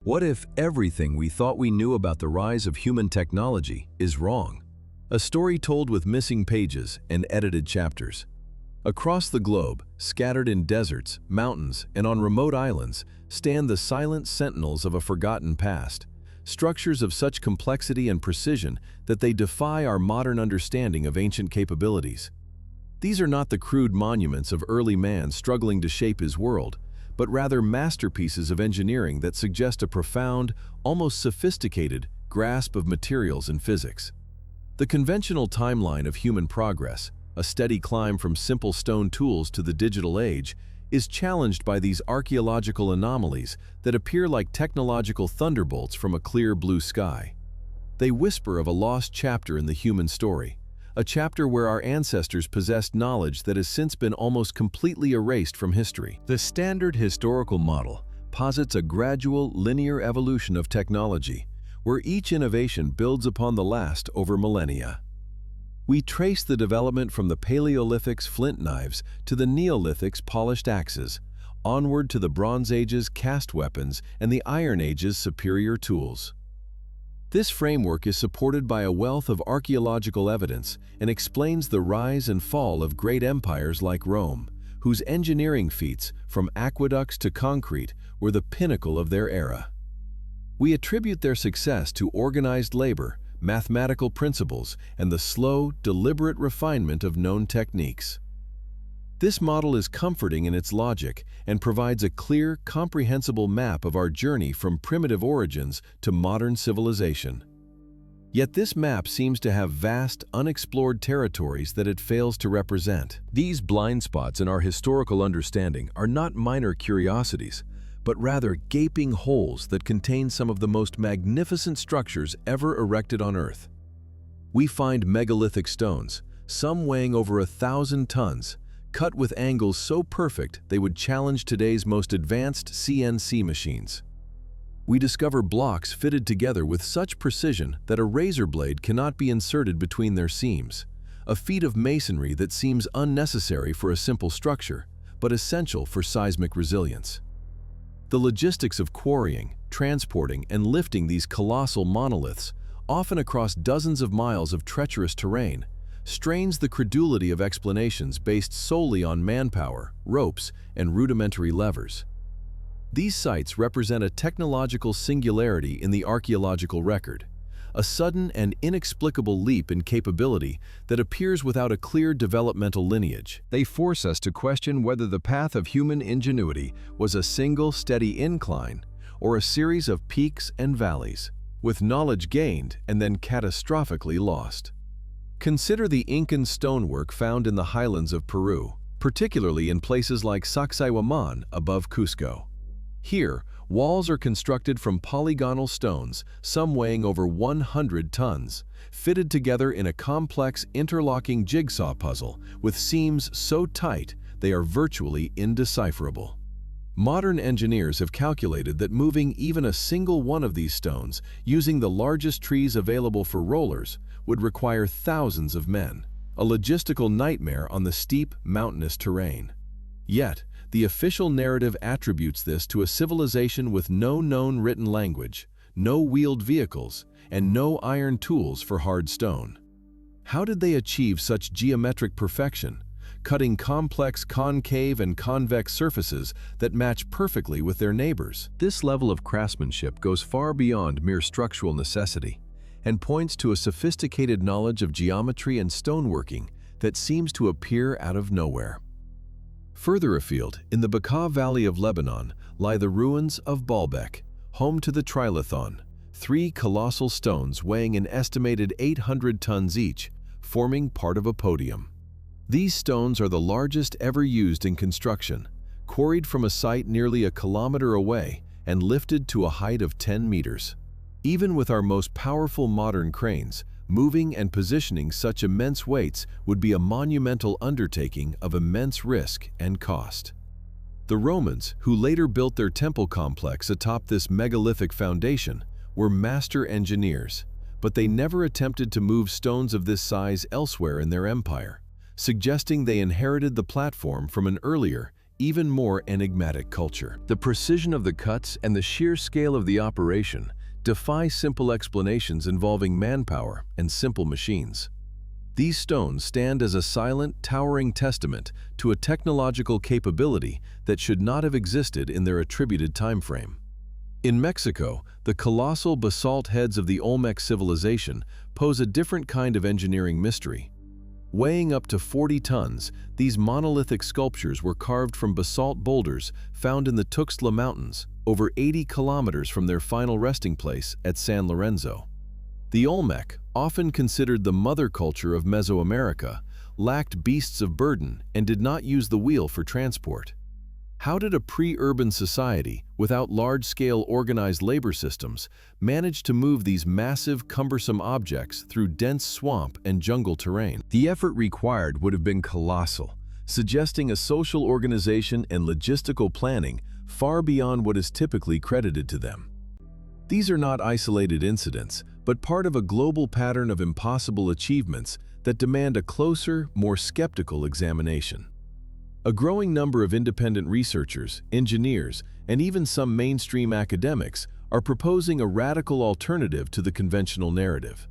What if everything we thought we knew about the rise of human technology is wrong? A story told with missing pages and edited chapters. Across the globe, scattered in deserts, mountains, and on remote islands, stand the silent sentinels of a forgotten past, structures of such complexity and precision that they defy our modern understanding of ancient capabilities. These are not the crude monuments of early man struggling to shape his world, but rather masterpieces of engineering that suggest a profound, almost sophisticated, grasp of materials and physics. The conventional timeline of human progress, a steady climb from simple stone tools to the digital age, is challenged by these archaeological anomalies that appear like technological thunderbolts from a clear blue sky. They whisper of a lost chapter in the human story, a chapter where our ancestors possessed knowledge that has since been almost completely erased from history. The standard historical model posits a gradual, linear evolution of technology, where each innovation builds upon the last over millennia. We trace the development from the Paleolithic's flint knives to the Neolithic's polished axes, onward to the Bronze Age's cast weapons and the Iron Age's superior tools. This framework is supported by a wealth of archaeological evidence and explains the rise and fall of great empires like Rome, whose engineering feats, from aqueducts to concrete, were the pinnacle of their era. We attribute their success to organized labor, mathematical principles, and the slow, deliberate refinement of known techniques. This model is comforting in its logic and provides a clear, comprehensible map of our journey from primitive origins to modern civilization. Yet this map seems to have vast, unexplored territories that it fails to represent. These blind spots in our historical understanding are not minor curiosities, but rather gaping holes that contain some of the most magnificent structures ever erected on Earth. We find megalithic stones, some weighing over 1,000 tons, cut with angles so perfect they would challenge today's most advanced CNC machines. We discover blocks fitted together with such precision that a razor blade cannot be inserted between their seams, a feat of masonry that seems unnecessary for a simple structure, but essential for seismic resilience. The logistics of quarrying, transporting, and lifting these colossal monoliths, often across dozens of miles of treacherous terrain, strains the credulity of explanations based solely on manpower, ropes, and rudimentary levers. These sites represent a technological singularity in the archaeological record, a sudden and inexplicable leap in capability that appears without a clear developmental lineage. They force us to question whether the path of human ingenuity was a single steady incline or a series of peaks and valleys, with knowledge gained and then catastrophically lost. Consider the Incan stonework found in the highlands of Peru, particularly in places like Sacsayhuaman above Cusco. Here, walls are constructed from polygonal stones, some weighing over 100 tons, fitted together in a complex interlocking jigsaw puzzle with seams so tight they are virtually indecipherable. Modern engineers have calculated that moving even a single one of these stones using the largest trees available for rollers would require thousands of men, a logistical nightmare on the steep, mountainous terrain. Yet, the official narrative attributes this to a civilization with no known written language, no wheeled vehicles, and no iron tools for hard stone. How did they achieve such geometric perfection, cutting complex concave and convex surfaces that match perfectly with their neighbors? This level of craftsmanship goes far beyond mere structural necessity and points to a sophisticated knowledge of geometry and stoneworking that seems to appear out of nowhere. Further afield, in the Bekaa Valley of Lebanon, lie the ruins of Baalbek, home to the trilithon, 3 colossal stones weighing an estimated 800 tons each, forming part of a podium. These stones are the largest ever used in construction, quarried from a site nearly a kilometer away and lifted to a height of 10 meters. Even with our most powerful modern cranes, moving and positioning such immense weights would be a monumental undertaking of immense risk and cost. The Romans, who later built their temple complex atop this megalithic foundation, were master engineers, but they never attempted to move stones of this size elsewhere in their empire, suggesting they inherited the platform from an earlier, even more enigmatic culture. The precision of the cuts and the sheer scale of the operation defy simple explanations involving manpower and simple machines. These stones stand as a silent, towering testament to a technological capability that should not have existed in their attributed time frame. In Mexico, the colossal basalt heads of the Olmec civilization pose a different kind of engineering mystery. Weighing up to 40 tons, these monolithic sculptures were carved from basalt boulders found in the Tuxtla Mountains, over 80 kilometers from their final resting place at San Lorenzo. The Olmec, often considered the mother culture of Mesoamerica, lacked beasts of burden and did not use the wheel for transport. How did a pre-urban society, without large-scale organized labor systems, manage to move these massive, cumbersome objects through dense swamp and jungle terrain? The effort required would have been colossal, suggesting a social organization and logistical planning far beyond what is typically credited to them. These are not isolated incidents, but part of a global pattern of impossible achievements that demand a closer, more skeptical examination. A growing number of independent researchers, engineers, and even some mainstream academics are proposing a radical alternative to the conventional narrative.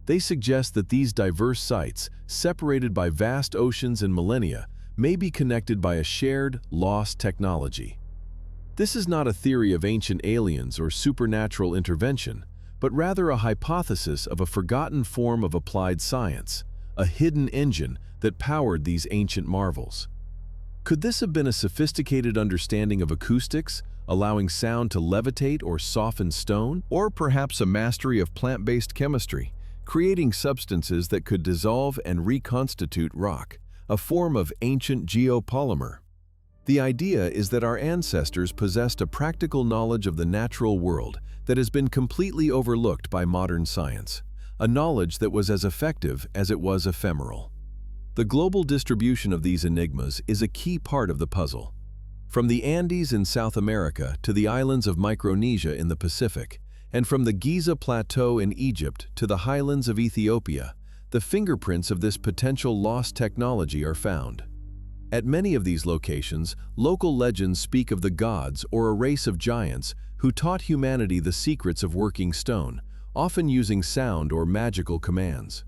They suggest that these diverse sites, separated by vast oceans and millennia, may be connected by a shared, lost technology. This is not a theory of ancient aliens or supernatural intervention, but rather a hypothesis of a forgotten form of applied science, a hidden engine that powered these ancient marvels. Could this have been a sophisticated understanding of acoustics, allowing sound to levitate or soften stone? Or perhaps a mastery of plant-based chemistry, creating substances that could dissolve and reconstitute rock, a form of ancient geopolymer? The idea is that our ancestors possessed a practical knowledge of the natural world that has been completely overlooked by modern science, a knowledge that was as effective as it was ephemeral. The global distribution of these enigmas is a key part of the puzzle. From the Andes in South America to the islands of Micronesia in the Pacific, and from the Giza Plateau in Egypt to the highlands of Ethiopia, the fingerprints of this potential lost technology are found. At many of these locations, local legends speak of the gods or a race of giants who taught humanity the secrets of working stone, often using sound or magical commands.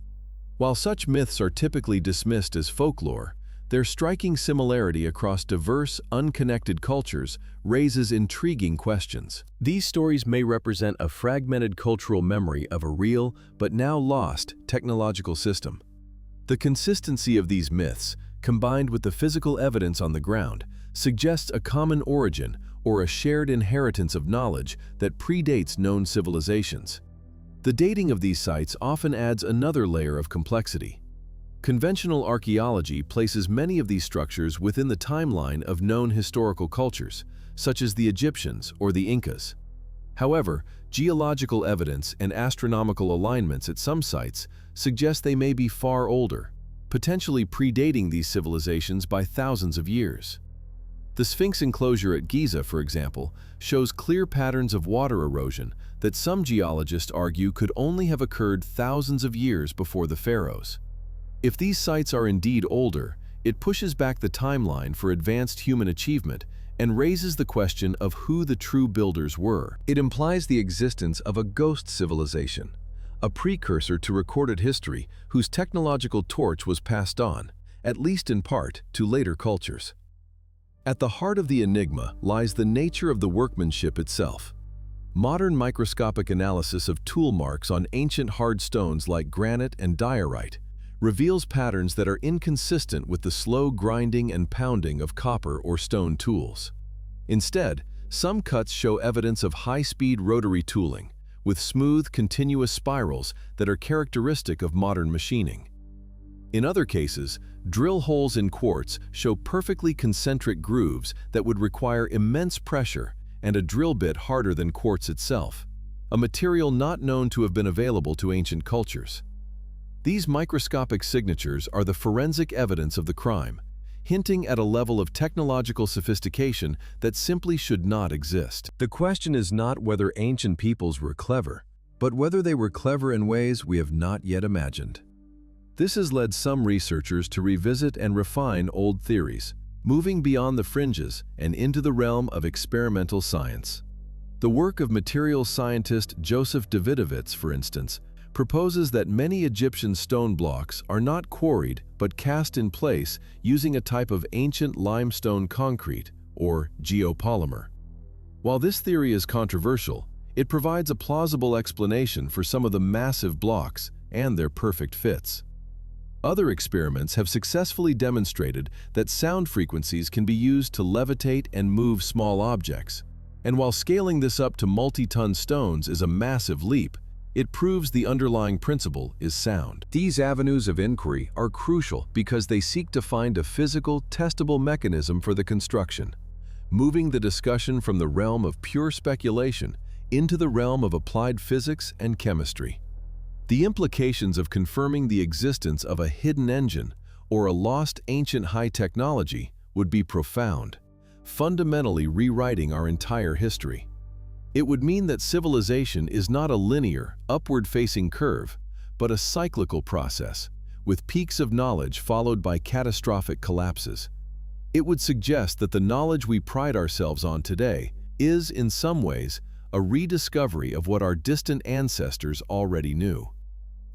While such myths are typically dismissed as folklore, their striking similarity across diverse, unconnected cultures raises intriguing questions. These stories may represent a fragmented cultural memory of a real, but now lost, technological system. The consistency of these myths, combined with the physical evidence on the ground, suggests a common origin or a shared inheritance of knowledge that predates known civilizations. The dating of these sites often adds another layer of complexity. Conventional archaeology places many of these structures within the timeline of known historical cultures, such as the Egyptians or the Incas. However, geological evidence and astronomical alignments at some sites suggest they may be far older, potentially predating these civilizations by thousands of years. The Sphinx enclosure at Giza, for example, shows clear patterns of water erosion that some geologists argue could only have occurred thousands of years before the pharaohs. If these sites are indeed older, it pushes back the timeline for advanced human achievement and raises the question of who the true builders were. It implies the existence of a ghost civilization, a precursor to recorded history whose technological torch was passed on, at least in part, to later cultures. At the heart of the enigma lies the nature of the workmanship itself. Modern microscopic analysis of tool marks on ancient hard stones like granite and diorite reveals patterns that are inconsistent with the slow grinding and pounding of copper or stone tools. Instead, some cuts show evidence of high-speed rotary tooling, with smooth, continuous spirals that are characteristic of modern machining. In other cases, drill holes in quartz show perfectly concentric grooves that would require immense pressure and a drill bit harder than quartz itself, a material not known to have been available to ancient cultures. These microscopic signatures are the forensic evidence of the crime, hinting at a level of technological sophistication that simply should not exist. The question is not whether ancient peoples were clever, but whether they were clever in ways we have not yet imagined. This has led some researchers to revisit and refine old theories, moving beyond the fringes and into the realm of experimental science. The work of materials scientist Joseph Davidovits, for instance, proposes that many Egyptian stone blocks are not quarried but cast in place using a type of ancient limestone concrete, or geopolymer. While this theory is controversial, it provides a plausible explanation for some of the massive blocks and their perfect fits. Other experiments have successfully demonstrated that sound frequencies can be used to levitate and move small objects. And while scaling this up to multi-ton stones is a massive leap, it proves the underlying principle is sound. These avenues of inquiry are crucial because they seek to find a physical, testable mechanism for the construction, moving the discussion from the realm of pure speculation into the realm of applied physics and chemistry. The implications of confirming the existence of a hidden engine or a lost ancient high technology would be profound, fundamentally rewriting our entire history. It would mean that civilization is not a linear, upward-facing curve, but a cyclical process, with peaks of knowledge followed by catastrophic collapses. It would suggest that the knowledge we pride ourselves on today is, in some ways, a rediscovery of what our distant ancestors already knew.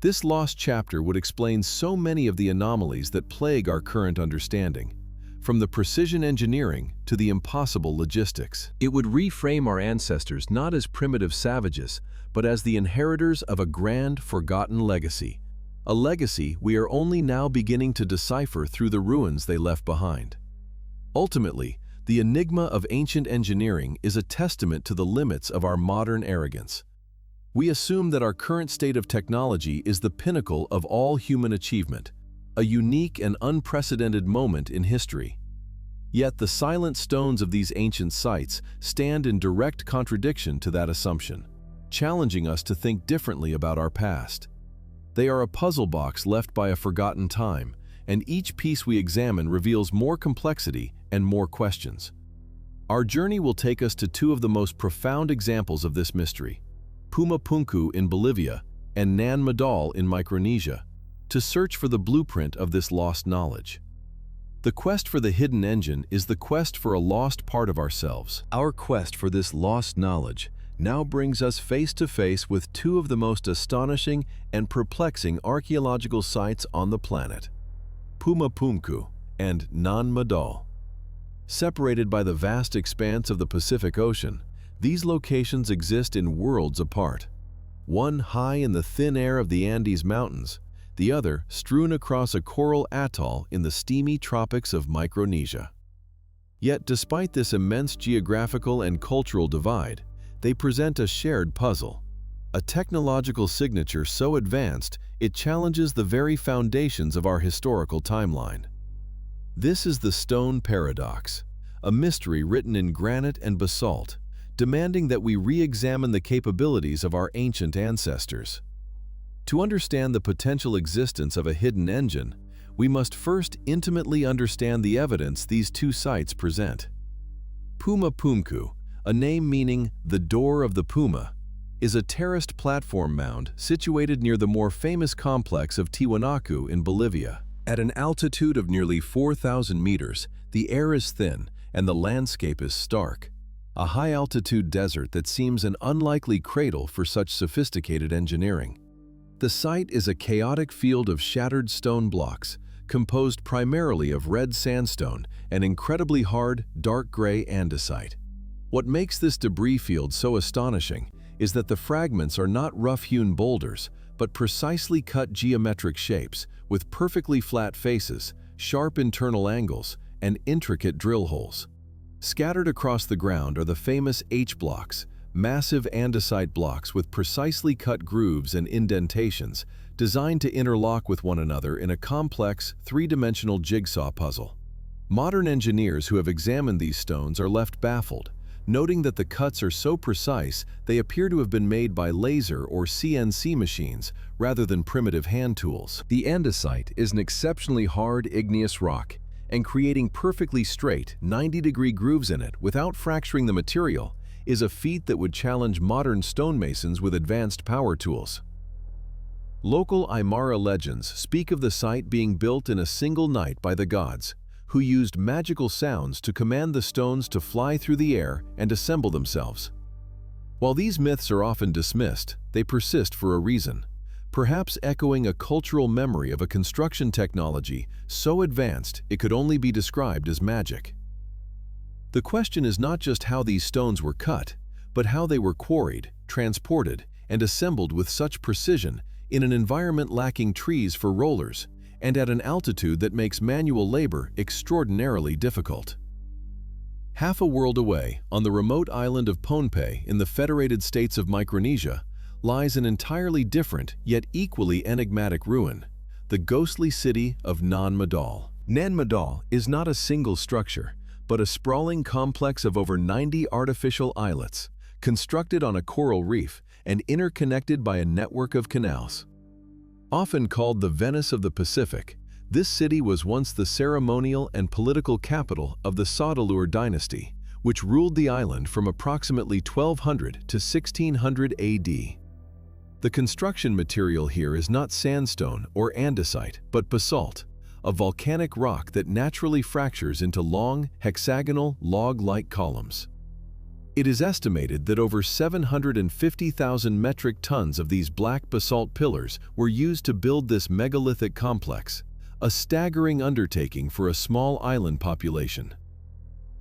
This lost chapter would explain so many of the anomalies that plague our current understanding, from the precision engineering to the impossible logistics. It would reframe our ancestors not as primitive savages, but as the inheritors of a grand, forgotten legacy. A legacy we are only now beginning to decipher through the ruins they left behind. Ultimately, the enigma of ancient engineering is a testament to the limits of our modern arrogance. We assume that our current state of technology is the pinnacle of all human achievement, a unique and unprecedented moment in history. Yet the silent stones of these ancient sites stand in direct contradiction to that assumption, challenging us to think differently about our past. They are a puzzle box left by a forgotten time, and each piece we examine reveals more complexity and more questions. Our journey will take us to two of the most profound examples of this mystery, Puma Punku in Bolivia and Nan Madol in Micronesia, to search for the blueprint of this lost knowledge. The quest for the hidden engine is the quest for a lost part of ourselves. Our quest for this lost knowledge now brings us face to face with two of the most astonishing and perplexing archaeological sites on the planet, Puma Punku and Nan Madol. Separated by the vast expanse of the Pacific Ocean, these locations exist in worlds apart. One high in the thin air of the Andes Mountains, the other strewn across a coral atoll in the steamy tropics of Micronesia. Yet despite this immense geographical and cultural divide, they present a shared puzzle, a technological signature so advanced it challenges the very foundations of our historical timeline. This is the stone paradox, a mystery written in granite and basalt, demanding that we re-examine the capabilities of our ancient ancestors. To understand the potential existence of a hidden engine, we must first intimately understand the evidence these two sites present. Puma Punku, a name meaning the door of the puma, is a terraced platform mound situated near the more famous complex of Tiwanaku in Bolivia. At an altitude of nearly 4,000 meters, the air is thin and the landscape is stark, a high-altitude desert that seems an unlikely cradle for such sophisticated engineering. The site is a chaotic field of shattered stone blocks, composed primarily of red sandstone and incredibly hard, dark gray andesite. What makes this debris field so astonishing is that the fragments are not rough-hewn boulders, but precisely cut geometric shapes with perfectly flat faces, sharp internal angles, and intricate drill holes. Scattered across the ground are the famous H-blocks, massive andesite blocks with precisely cut grooves and indentations designed to interlock with one another in a complex, three-dimensional jigsaw puzzle. Modern engineers who have examined these stones are left baffled, noting that the cuts are so precise they appear to have been made by laser or CNC machines rather than primitive hand tools. The andesite is an exceptionally hard igneous rock, and creating perfectly straight, 90-degree grooves in it without fracturing the material is a feat that would challenge modern stonemasons with advanced power tools. Local Aymara legends speak of the site being built in a single night by the gods, who used magical sounds to command the stones to fly through the air and assemble themselves. While these myths are often dismissed, they persist for a reason, perhaps echoing a cultural memory of a construction technology so advanced it could only be described as magic. The question is not just how these stones were cut, but how they were quarried, transported, and assembled with such precision in an environment lacking trees for rollers and at an altitude that makes manual labor extraordinarily difficult. Half a world away, on the remote island of Pohnpei in the Federated States of Micronesia, lies an entirely different yet equally enigmatic ruin, the ghostly city of Nan Madol. Nan Madol is not a single structure, but a sprawling complex of over 90 artificial islets, constructed on a coral reef and interconnected by a network of canals. Often called the Venice of the Pacific, this city was once the ceremonial and political capital of the Saudeleur dynasty, which ruled the island from approximately 1200 to 1600 AD. The construction material here is not sandstone or andesite, but basalt, a volcanic rock that naturally fractures into long, hexagonal, log-like columns. It is estimated that over 750,000 metric tons of these black basalt pillars were used to build this megalithic complex, a staggering undertaking for a small island population.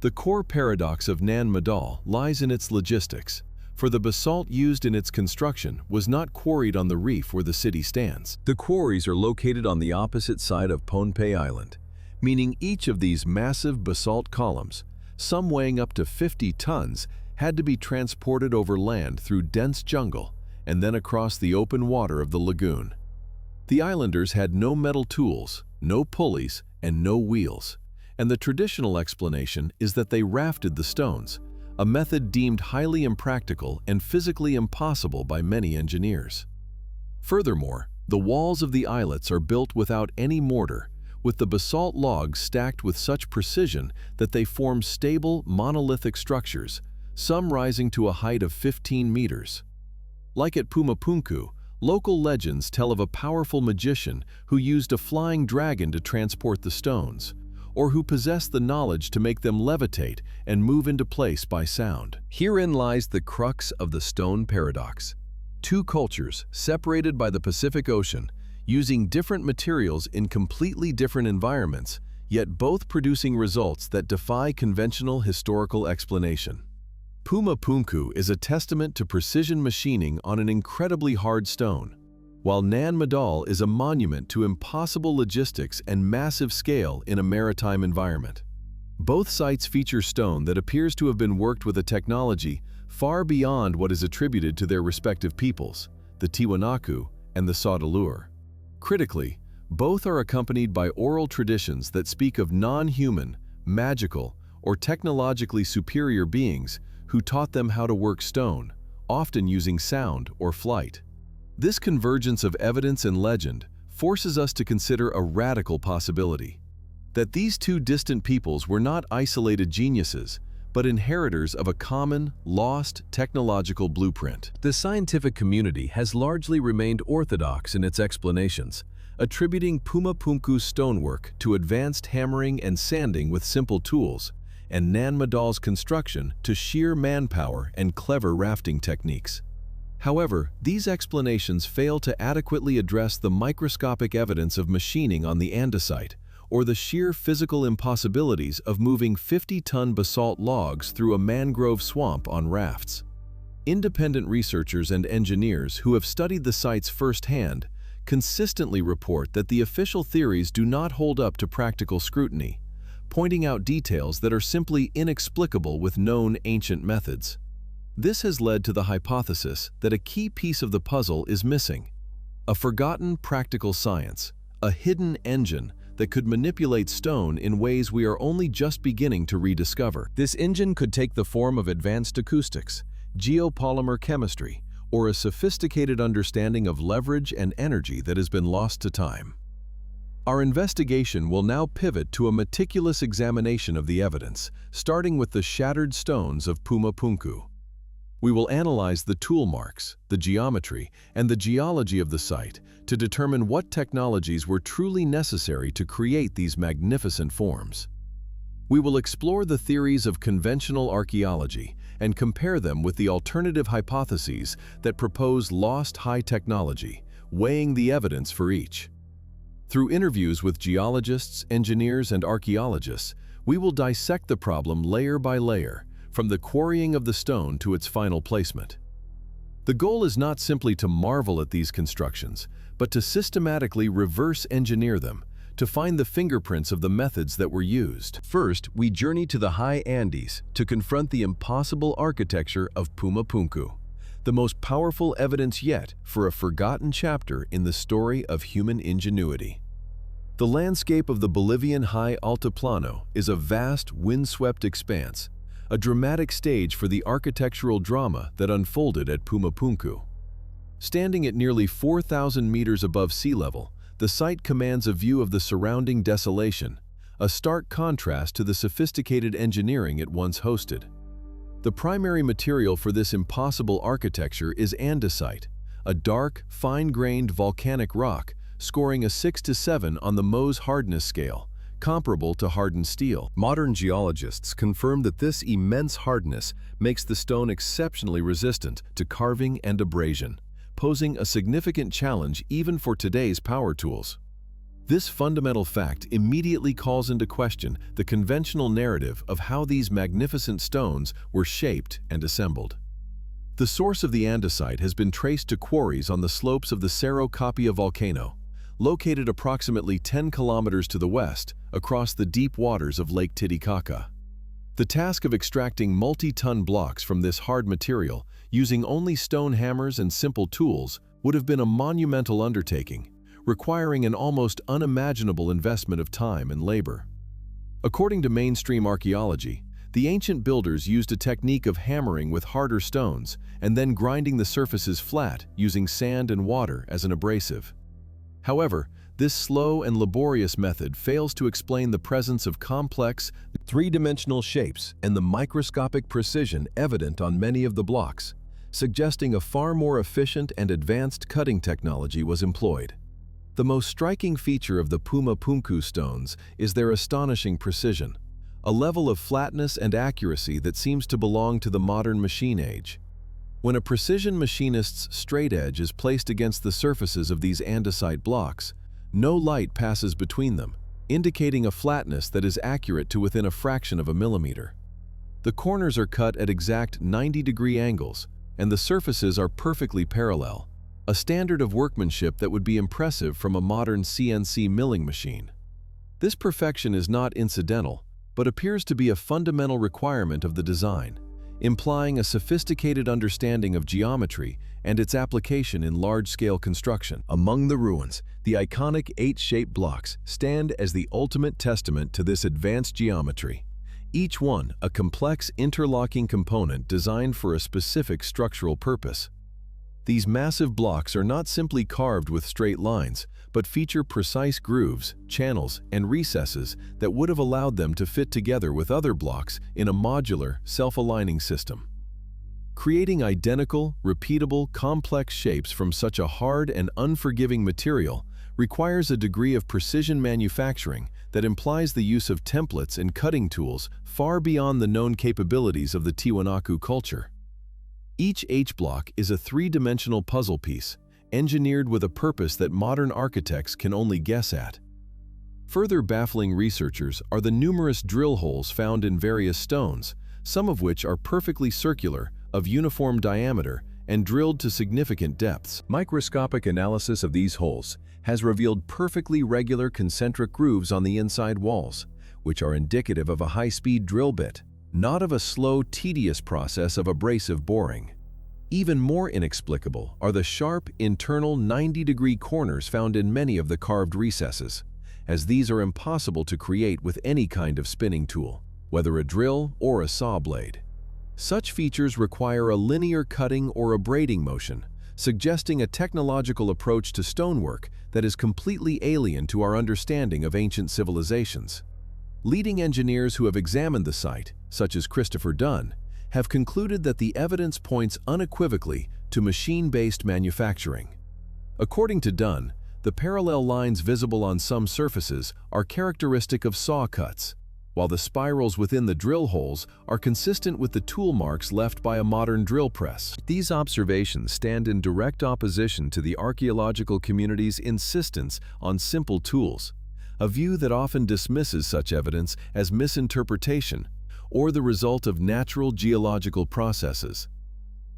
The core paradox of Nan Madol lies in its logistics, for the basalt used in its construction was not quarried on the reef where the city stands. The quarries are located on the opposite side of Pohnpei Island, meaning each of these massive basalt columns, some weighing up to 50 tons, had to be transported over land through dense jungle and then across the open water of the lagoon. The islanders had no metal tools, no pulleys, and no wheels, and the traditional explanation is that they rafted the stones, a method deemed highly impractical and physically impossible by many engineers. Furthermore, the walls of the islets are built without any mortar, with the basalt logs stacked with such precision that they form stable, monolithic structures, some rising to a height of 15 meters. Like at Puma Punku, local legends tell of a powerful magician who used a flying dragon to transport the stones, or who possessed the knowledge to make them levitate and move into place by sound. Herein lies the crux of the stone paradox. Two cultures, separated by the Pacific Ocean, using different materials in completely different environments, yet both producing results that defy conventional historical explanation. Puma Punku is a testament to precision machining on an incredibly hard stone, while Nan Madol is a monument to impossible logistics and massive scale in a maritime environment. Both sites feature stone that appears to have been worked with a technology far beyond what is attributed to their respective peoples, the Tiwanaku and the Saudeleur. Critically, both are accompanied by oral traditions that speak of non-human, magical, or technologically superior beings who taught them how to work stone, often using sound or flight. This convergence of evidence and legend forces us to consider a radical possibility: that these two distant peoples were not isolated geniuses, but inheritors of a common, lost technological blueprint. The scientific community has largely remained orthodox in its explanations, attributing Puma Punku's stonework to advanced hammering and sanding with simple tools, and Nan Madol's construction to sheer manpower and clever rafting techniques. However, these explanations fail to adequately address the microscopic evidence of machining on the andesite, or the sheer physical impossibilities of moving 50-ton basalt logs through a mangrove swamp on rafts. Independent researchers and engineers who have studied the sites firsthand consistently report that the official theories do not hold up to practical scrutiny, pointing out details that are simply inexplicable with known ancient methods. This has led to the hypothesis that a key piece of the puzzle is missing: a forgotten practical science, a hidden engine that could manipulate stone in ways we are only just beginning to rediscover. This engine could take the form of advanced acoustics, geopolymer chemistry, or a sophisticated understanding of leverage and energy that has been lost to time. Our investigation will now pivot to a meticulous examination of the evidence, starting with the shattered stones of Puma Punku. We will analyze the tool marks, the geometry, and the geology of the site to determine what technologies were truly necessary to create these magnificent forms. We will explore the theories of conventional archaeology and compare them with the alternative hypotheses that propose lost high technology, weighing the evidence for each. Through interviews with geologists, engineers, and archaeologists, we will dissect the problem layer by layer, from the quarrying of the stone to its final placement. The goal is not simply to marvel at these constructions, but to systematically reverse engineer them, to find the fingerprints of the methods that were used. First, we journey to the high Andes to confront the impossible architecture of Puma Punku, the most powerful evidence yet for a forgotten chapter in the story of human ingenuity. The landscape of the Bolivian high Altiplano is a vast, windswept expanse, a dramatic stage for the architectural drama that unfolded at Puma Punku. Standing at nearly 4,000 meters above sea level, the site commands a view of the surrounding desolation, a stark contrast to the sophisticated engineering it once hosted. The primary material for this impossible architecture is andesite, a dark, fine-grained volcanic rock scoring a 6 to 7 on the Mohs hardness scale, comparable to hardened steel. Modern geologists confirm that this immense hardness makes the stone exceptionally resistant to carving and abrasion, posing a significant challenge even for today's power tools. This fundamental fact immediately calls into question the conventional narrative of how these magnificent stones were shaped and assembled. The source of the andesite has been traced to quarries on the slopes of the Cerro Capia volcano, located approximately 10 kilometers to the west across the deep waters of Lake Titicaca. The task of extracting multi-ton blocks from this hard material using only stone hammers and simple tools would have been a monumental undertaking, requiring an almost unimaginable investment of time and labor. According to mainstream archaeology, the ancient builders used a technique of hammering with harder stones and then grinding the surfaces flat using sand and water as an abrasive. However, this slow and laborious method fails to explain the presence of complex, three-dimensional shapes and the microscopic precision evident on many of the blocks, suggesting a far more efficient and advanced cutting technology was employed. The most striking feature of the Puma Punku stones is their astonishing precision, a level of flatness and accuracy that seems to belong to the modern machine age. When a precision machinist's straight edge is placed against the surfaces of these andesite blocks, no light passes between them, indicating a flatness that is accurate to within a fraction of a millimeter. The corners are cut at exact 90-degree angles, and the surfaces are perfectly parallel, a standard of workmanship that would be impressive from a modern CNC milling machine. This perfection is not incidental, but appears to be a fundamental requirement of the design, implying a sophisticated understanding of geometry and its application in large-scale construction. Among the ruins, the iconic 8-shaped blocks stand as the ultimate testament to this advanced geometry, each one a complex interlocking component designed for a specific structural purpose. These massive blocks are not simply carved with straight lines, but feature precise grooves, channels, and recesses that would have allowed them to fit together with other blocks in a modular, self-aligning system. Creating identical, repeatable, complex shapes from such a hard and unforgiving material requires a degree of precision manufacturing that implies the use of templates and cutting tools far beyond the known capabilities of the Tiwanaku culture. Each H-block is a three-dimensional puzzle piece, engineered with a purpose that modern architects can only guess at. Further baffling researchers are the numerous drill holes found in various stones, some of which are perfectly circular, of uniform diameter, and drilled to significant depths. Microscopic analysis of these holes has revealed perfectly regular concentric grooves on the inside walls, which are indicative of a high-speed drill bit, not of a slow, tedious process of abrasive boring. Even more inexplicable are the sharp, internal 90-degree corners found in many of the carved recesses, as these are impossible to create with any kind of spinning tool, whether a drill or a saw blade. Such features require a linear cutting or abrading motion, suggesting a technological approach to stonework that is completely alien to our understanding of ancient civilizations. Leading engineers who have examined the site, such as Christopher Dunn, have concluded that the evidence points unequivocally to machine-based manufacturing. According to Dunn, the parallel lines visible on some surfaces are characteristic of saw cuts, while the spirals within the drill holes are consistent with the tool marks left by a modern drill press. These observations stand in direct opposition to the archaeological community's insistence on simple tools, a view that often dismisses such evidence as misinterpretation or the result of natural geological processes.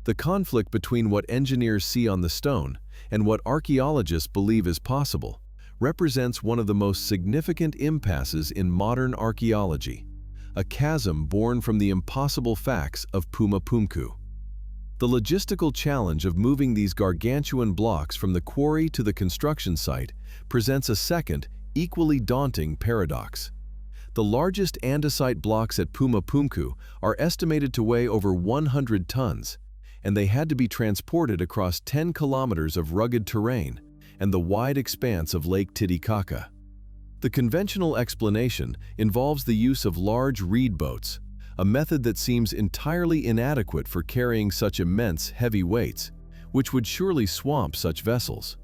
The conflict between what engineers see on the stone and what archaeologists believe is possible represents one of the most significant impasses in modern archaeology, a chasm born from the impossible facts of Puma Punku. The logistical challenge of moving these gargantuan blocks from the quarry to the construction site presents a second, equally daunting paradox. The largest andesite blocks at Puma Punku are estimated to weigh over 100 tons, and they had to be transported across 10 kilometers of rugged terrain and the wide expanse of Lake Titicaca. The conventional explanation involves the use of large reed boats, a method that seems entirely inadequate for carrying such immense, heavy weights, which would surely swamp such vessels.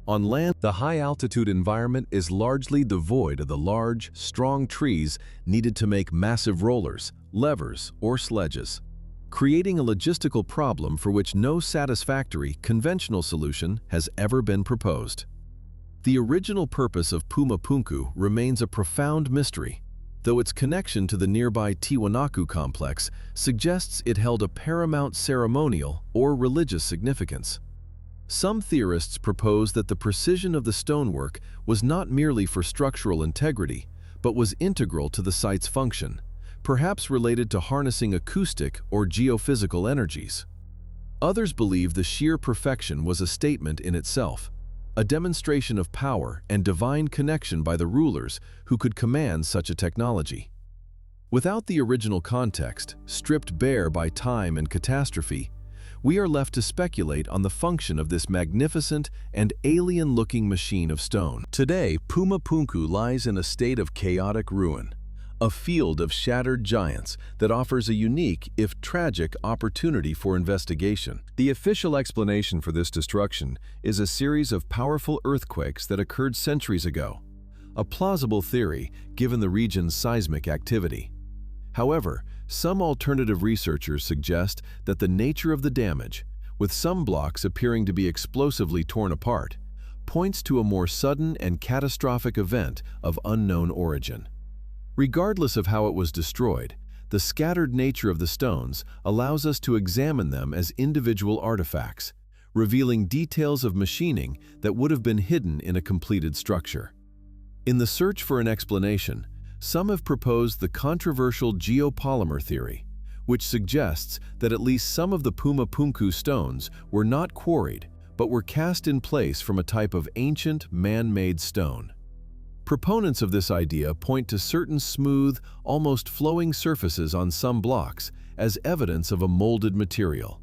On land, the high-altitude environment is largely devoid of the large, strong trees needed to make massive rollers, levers, or sledges, creating a logistical problem for which no satisfactory, conventional solution has ever been proposed. The original purpose of Puma Punku remains a profound mystery, though its connection to the nearby Tiwanaku complex suggests it held a paramount ceremonial or religious significance. Some theorists propose that the precision of the stonework was not merely for structural integrity, but was integral to the site's function, perhaps related to harnessing acoustic or geophysical energies. Others believe the sheer perfection was a statement in itself, a demonstration of power and divine connection by the rulers who could command such a technology. Without the original context, stripped bare by time and catastrophe, we are left to speculate on the function of this magnificent and alien-looking machine of stone. Today, Puma Punku lies in a state of chaotic ruin, a field of shattered giants that offers a unique, if tragic, opportunity for investigation. The official explanation for this destruction is a series of powerful earthquakes that occurred centuries ago, a plausible theory given the region's seismic activity. However, some alternative researchers suggest that the nature of the damage, with some blocks appearing to be explosively torn apart, points to a more sudden and catastrophic event of unknown origin. Regardless of how it was destroyed, the scattered nature of the stones allows us to examine them as individual artifacts, revealing details of machining that would have been hidden in a completed structure. In the search for an explanation, some have proposed the controversial geopolymer theory, which suggests that at least some of the Puma Punku stones were not quarried, but were cast in place from a type of ancient, man-made stone. Proponents of this idea point to certain smooth, almost flowing surfaces on some blocks as evidence of a molded material.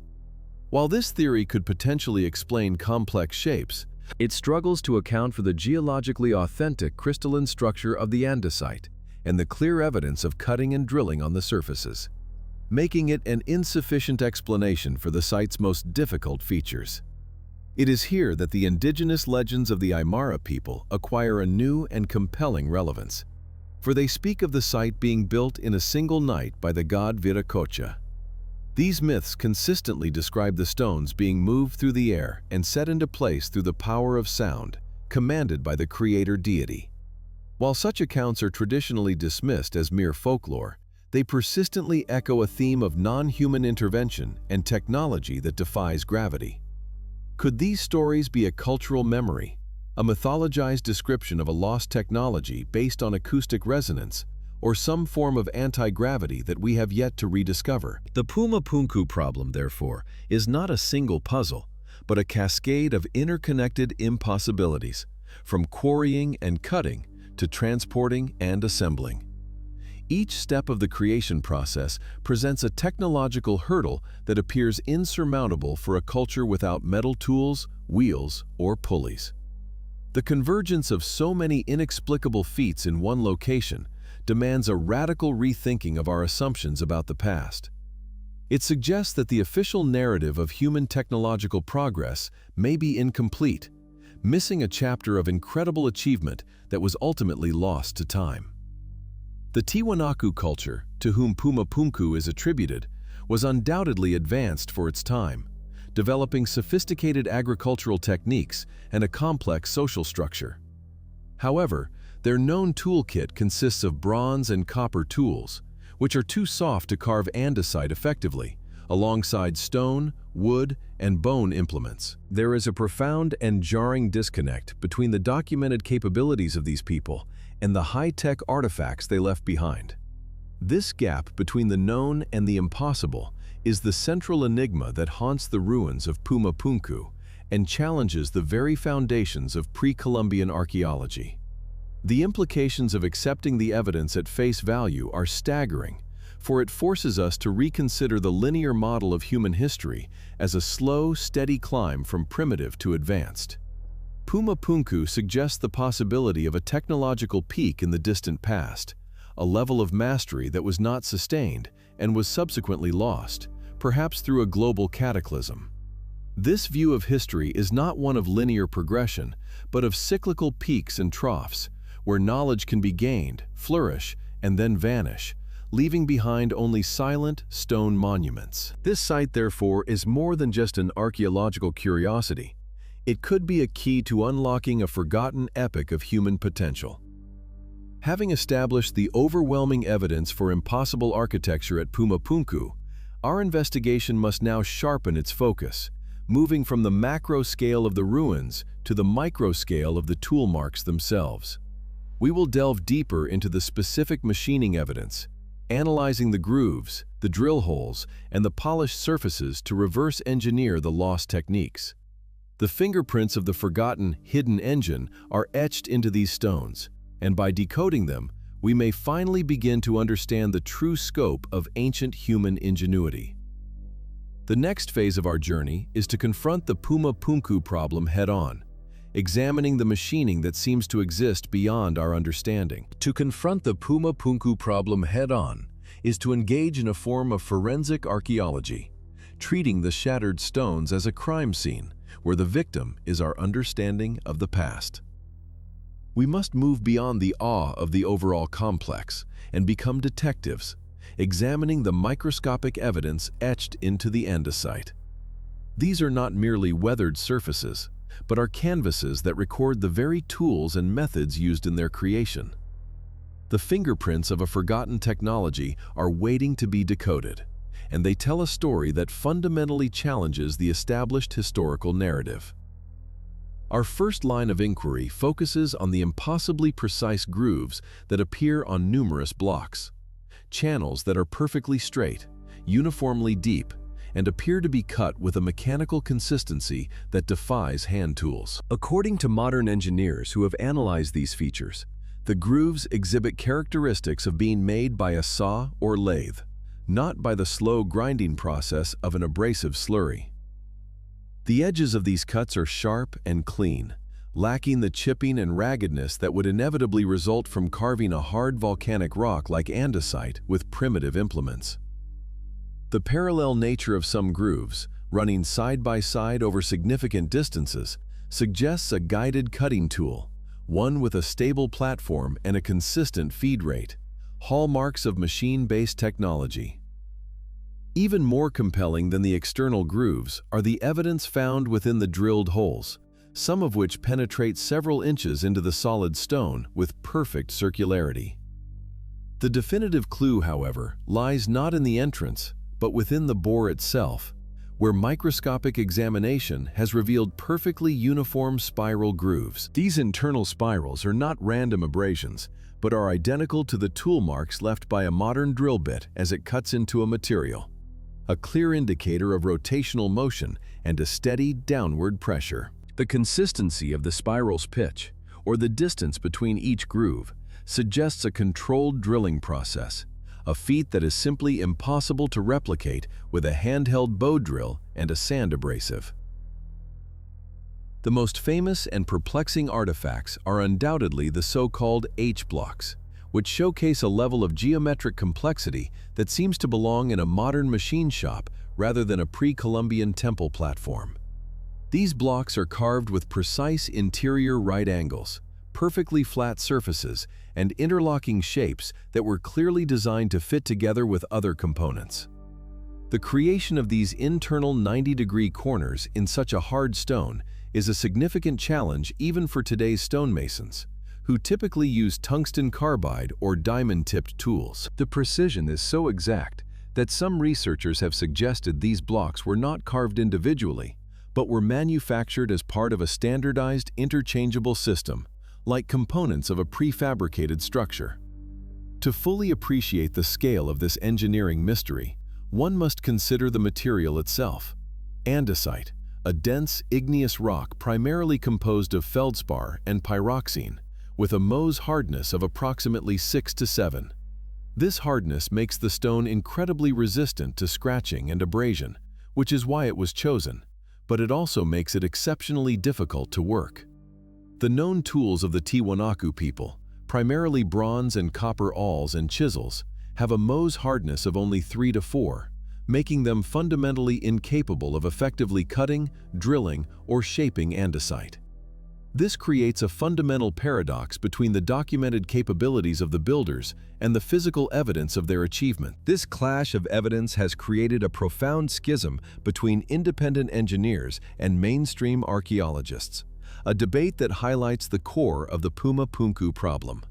While this theory could potentially explain complex shapes, it struggles to account for the geologically authentic crystalline structure of the andesite and the clear evidence of cutting and drilling on the surfaces, making it an insufficient explanation for the site's most difficult features. It is here that the indigenous legends of the Aymara people acquire a new and compelling relevance, for they speak of the site being built in a single night by the god Viracocha. These myths consistently describe the stones being moved through the air and set into place through the power of sound, commanded by the creator deity. While such accounts are traditionally dismissed as mere folklore, they persistently echo a theme of non-human intervention and technology that defies gravity. Could these stories be a cultural memory, a mythologized description of a lost technology based on acoustic resonance, or some form of anti-gravity that we have yet to rediscover? The Puma Punku problem, therefore, is not a single puzzle, but a cascade of interconnected impossibilities, from quarrying and cutting to transporting and assembling. Each step of the creation process presents a technological hurdle that appears insurmountable for a culture without metal tools, wheels, or pulleys. The convergence of so many inexplicable feats in one location demands a radical rethinking of our assumptions about the past. It suggests that the official narrative of human technological progress may be incomplete, missing a chapter of incredible achievement that was ultimately lost to time. The Tiwanaku culture, to whom Puma Punku is attributed, was undoubtedly advanced for its time, developing sophisticated agricultural techniques and a complex social structure. However, their known toolkit consists of bronze and copper tools, which are too soft to carve andesite effectively, alongside stone, wood, and bone implements. There is a profound and jarring disconnect between the documented capabilities of these people and the high-tech artifacts they left behind. This gap between the known and the impossible is the central enigma that haunts the ruins of Puma Punku and challenges the very foundations of pre-Columbian archaeology. The implications of accepting the evidence at face value are staggering, for it forces us to reconsider the linear model of human history as a slow, steady climb from primitive to advanced. Puma Punku suggests the possibility of a technological peak in the distant past, a level of mastery that was not sustained and was subsequently lost, perhaps through a global cataclysm. This view of history is not one of linear progression, but of cyclical peaks and troughs, where knowledge can be gained, flourish, and then vanish, leaving behind only silent stone monuments. This site, therefore, is more than just an archaeological curiosity. It could be a key to unlocking a forgotten epic of human potential. Having established the overwhelming evidence for impossible architecture at Puma Punku, our investigation must now sharpen its focus, moving from the macro scale of the ruins to the micro scale of the tool marks themselves. We will delve deeper into the specific machining evidence, analyzing the grooves, the drill holes, and the polished surfaces to reverse engineer the lost techniques. The fingerprints of the forgotten, hidden engine are etched into these stones, and by decoding them, we may finally begin to understand the true scope of ancient human ingenuity. The next phase of our journey is to confront the Puma Punku problem head-on, examining the machining that seems to exist beyond our understanding. To confront the Puma Punku problem head-on is to engage in a form of forensic archaeology, treating the shattered stones as a crime scene, where the victim is our understanding of the past. We must move beyond the awe of the overall complex and become detectives, examining the microscopic evidence etched into the andesite. These are not merely weathered surfaces, but are canvases that record the very tools and methods used in their creation. The fingerprints of a forgotten technology are waiting to be decoded, and they tell a story that fundamentally challenges the established historical narrative. Our first line of inquiry focuses on the impossibly precise grooves that appear on numerous blocks, channels that are perfectly straight, uniformly deep, and appear to be cut with a mechanical consistency that defies hand tools. According to modern engineers who have analyzed these features, the grooves exhibit characteristics of being made by a saw or lathe, not by the slow grinding process of an abrasive slurry. The edges of these cuts are sharp and clean, lacking the chipping and raggedness that would inevitably result from carving a hard volcanic rock like andesite with primitive implements. The parallel nature of some grooves, running side by side over significant distances, suggests a guided cutting tool, one with a stable platform and a consistent feed rate, hallmarks of machine-based technology. Even more compelling than the external grooves are the evidence found within the drilled holes, some of which penetrate several inches into the solid stone with perfect circularity. The definitive clue, however, lies not in the entrance, but within the bore itself, where microscopic examination has revealed perfectly uniform spiral grooves. These internal spirals are not random abrasions, but are identical to the tool marks left by a modern drill bit as it cuts into a material, a clear indicator of rotational motion and a steady downward pressure. The consistency of the spiral's pitch, or the distance between each groove, suggests a controlled drilling process, a feat that is simply impossible to replicate with a handheld bow drill and a sand abrasive. The most famous and perplexing artifacts are undoubtedly the so-called H-blocks, which showcase a level of geometric complexity that seems to belong in a modern machine shop rather than a pre-Columbian temple platform. These blocks are carved with precise interior right angles, perfectly flat surfaces and interlocking shapes that were clearly designed to fit together with other components. The creation of these internal 90-degree corners in such a hard stone is a significant challenge even for today's stonemasons, who typically use tungsten carbide or diamond-tipped tools. The precision is so exact that some researchers have suggested these blocks were not carved individually, but were manufactured as part of a standardized, interchangeable system, like components of a prefabricated structure. To fully appreciate the scale of this engineering mystery, one must consider the material itself. Andesite, a dense, igneous rock primarily composed of feldspar and pyroxene, with a Mohs hardness of approximately 6 to 7. This hardness makes the stone incredibly resistant to scratching and abrasion, which is why it was chosen, but it also makes it exceptionally difficult to work. The known tools of the Tiwanaku people, primarily bronze and copper awls and chisels, have a Mohs hardness of only 3 to 4, making them fundamentally incapable of effectively cutting, drilling, or shaping andesite. This creates a fundamental paradox between the documented capabilities of the builders and the physical evidence of their achievement. This clash of evidence has created a profound schism between independent engineers and mainstream archaeologists, a debate that highlights the core of the Puma Punku problem.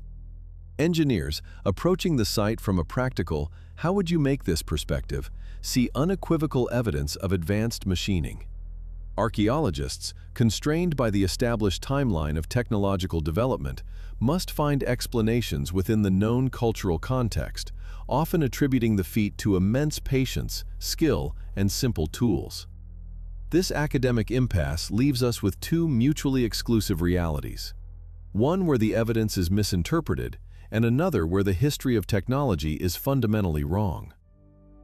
Engineers, approaching the site from a practical, how would you make this perspective, see unequivocal evidence of advanced machining. Archaeologists, constrained by the established timeline of technological development, must find explanations within the known cultural context, often attributing the feat to immense patience, skill, and simple tools. This academic impasse leaves us with two mutually exclusive realities. One where the evidence is misinterpreted, and another where the history of technology is fundamentally wrong.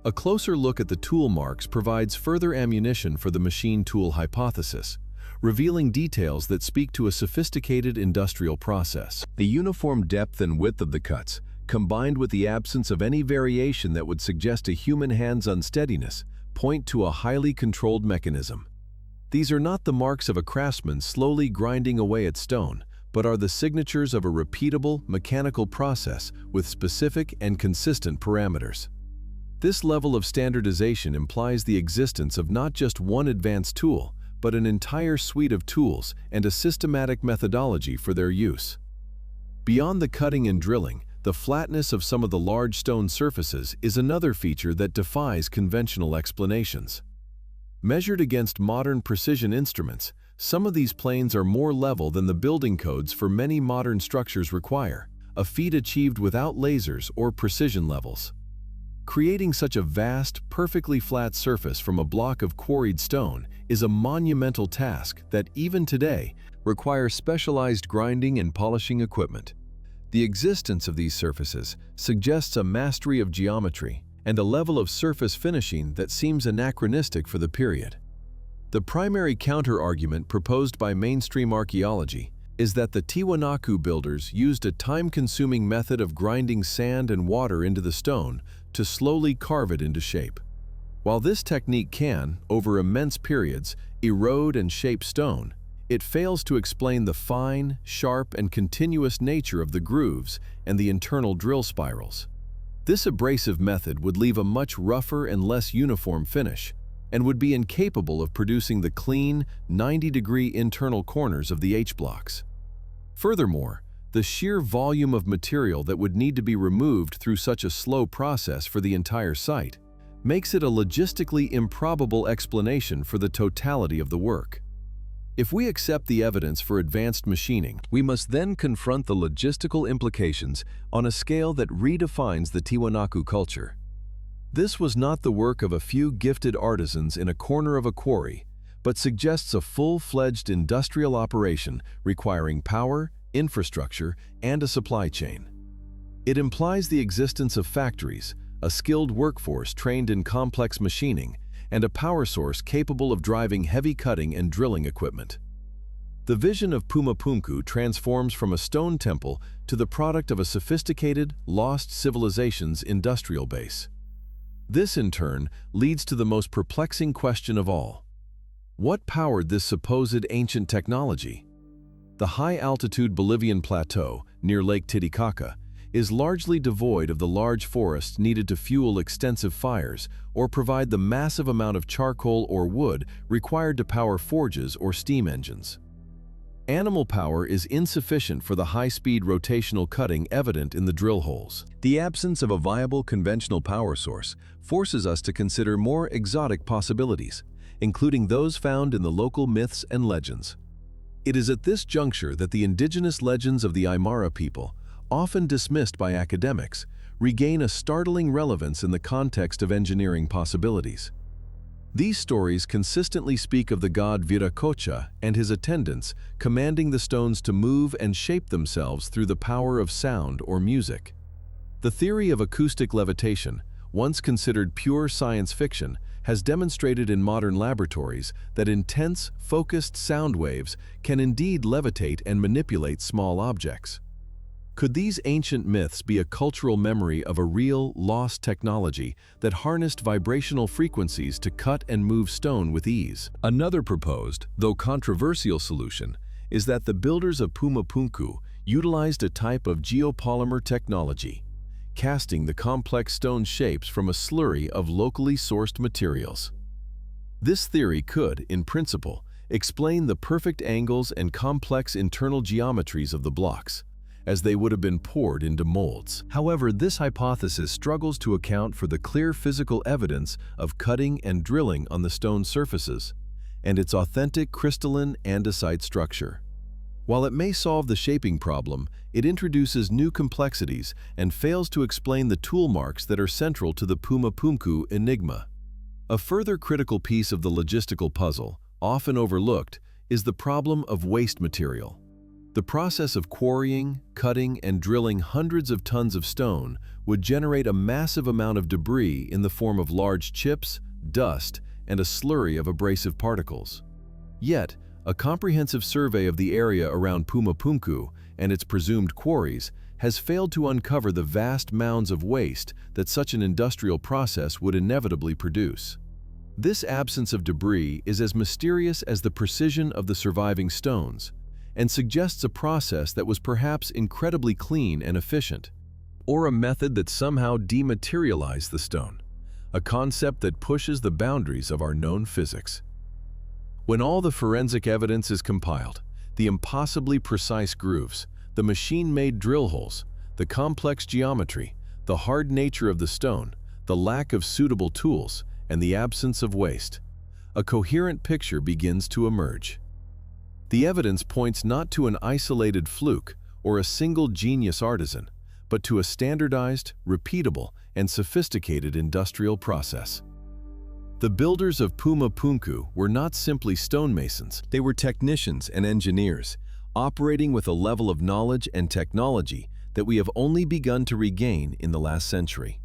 A closer look at the tool marks provides further ammunition for the machine tool hypothesis, revealing details that speak to a sophisticated industrial process. The uniform depth and width of the cuts, combined with the absence of any variation that would suggest a human hand's unsteadiness, point to a highly controlled mechanism. These are not the marks of a craftsman slowly grinding away at stone, but are the signatures of a repeatable, mechanical process with specific and consistent parameters. This level of standardization implies the existence of not just one advanced tool, but an entire suite of tools and a systematic methodology for their use. Beyond the cutting and drilling, the flatness of some of the large stone surfaces is another feature that defies conventional explanations. Measured against modern precision instruments, some of these planes are more level than the building codes for many modern structures require, a feat achieved without lasers or precision levels. Creating such a vast, perfectly flat surface from a block of quarried stone is a monumental task that, even today, requires specialized grinding and polishing equipment. The existence of these surfaces suggests a mastery of geometry and a level of surface finishing that seems anachronistic for the period. The primary counter-argument proposed by mainstream archaeology is that the Tiwanaku builders used a time-consuming method of grinding sand and water into the stone to slowly carve it into shape. While this technique can, over immense periods, erode and shape stone, it fails to explain the fine, sharp, and continuous nature of the grooves and the internal drill spirals. This abrasive method would leave a much rougher and less uniform finish, and would be incapable of producing the clean, 90-degree internal corners of the H-blocks. Furthermore, the sheer volume of material that would need to be removed through such a slow process for the entire site makes it a logistically improbable explanation for the totality of the work. If we accept the evidence for advanced machining, we must then confront the logistical implications on a scale that redefines the Tiwanaku culture. This was not the work of a few gifted artisans in a corner of a quarry, but suggests a full-fledged industrial operation requiring power, infrastructure, and a supply chain. It implies the existence of factories, a skilled workforce trained in complex machining, and a power source capable of driving heavy cutting and drilling equipment. The vision of Puma Punku transforms from a stone temple to the product of a sophisticated, lost civilization's industrial base. This, in turn, leads to the most perplexing question of all. What powered this supposed ancient technology? The high-altitude Bolivian plateau, near Lake Titicaca, is largely devoid of the large forests needed to fuel extensive fires or provide the massive amount of charcoal or wood required to power forges or steam engines. Animal power is insufficient for the high-speed rotational cutting evident in the drill holes. The absence of a viable conventional power source forces us to consider more exotic possibilities, including those found in the local myths and legends. It is at this juncture that the indigenous legends of the Aymara people, often dismissed by academics, regain a startling relevance in the context of engineering possibilities. These stories consistently speak of the god Viracocha and his attendants commanding the stones to move and shape themselves through the power of sound or music. The theory of acoustic levitation, once considered pure science fiction, has demonstrated in modern laboratories that intense, focused sound waves can indeed levitate and manipulate small objects. Could these ancient myths be a cultural memory of a real, lost technology that harnessed vibrational frequencies to cut and move stone with ease? Another proposed, though controversial solution, is that the builders of Puma Punku utilized a type of geopolymer technology, casting the complex stone shapes from a slurry of locally sourced materials. This theory could, in principle, explain the perfect angles and complex internal geometries of the blocks, as they would have been poured into molds. However, this hypothesis struggles to account for the clear physical evidence of cutting and drilling on the stone surfaces, and its authentic crystalline andesite structure. While it may solve the shaping problem, it introduces new complexities and fails to explain the tool marks that are central to the Puma Punku enigma. A further critical piece of the logistical puzzle, often overlooked, is the problem of waste material. The process of quarrying, cutting, and drilling hundreds of tons of stone would generate a massive amount of debris in the form of large chips, dust, and a slurry of abrasive particles. Yet, a comprehensive survey of the area around Puma Punku and its presumed quarries has failed to uncover the vast mounds of waste that such an industrial process would inevitably produce. This absence of debris is as mysterious as the precision of the surviving stones, and suggests a process that was perhaps incredibly clean and efficient, or a method that somehow dematerialized the stone, a concept that pushes the boundaries of our known physics. When all the forensic evidence is compiled, the impossibly precise grooves, the machine-made drill holes, the complex geometry, the hard nature of the stone, the lack of suitable tools, and the absence of waste, a coherent picture begins to emerge. The evidence points not to an isolated fluke or a single genius artisan, but to a standardized, repeatable, and sophisticated industrial process. The builders of Puma Punku were not simply stonemasons, they were technicians and engineers, operating with a level of knowledge and technology that we have only begun to regain in the last century.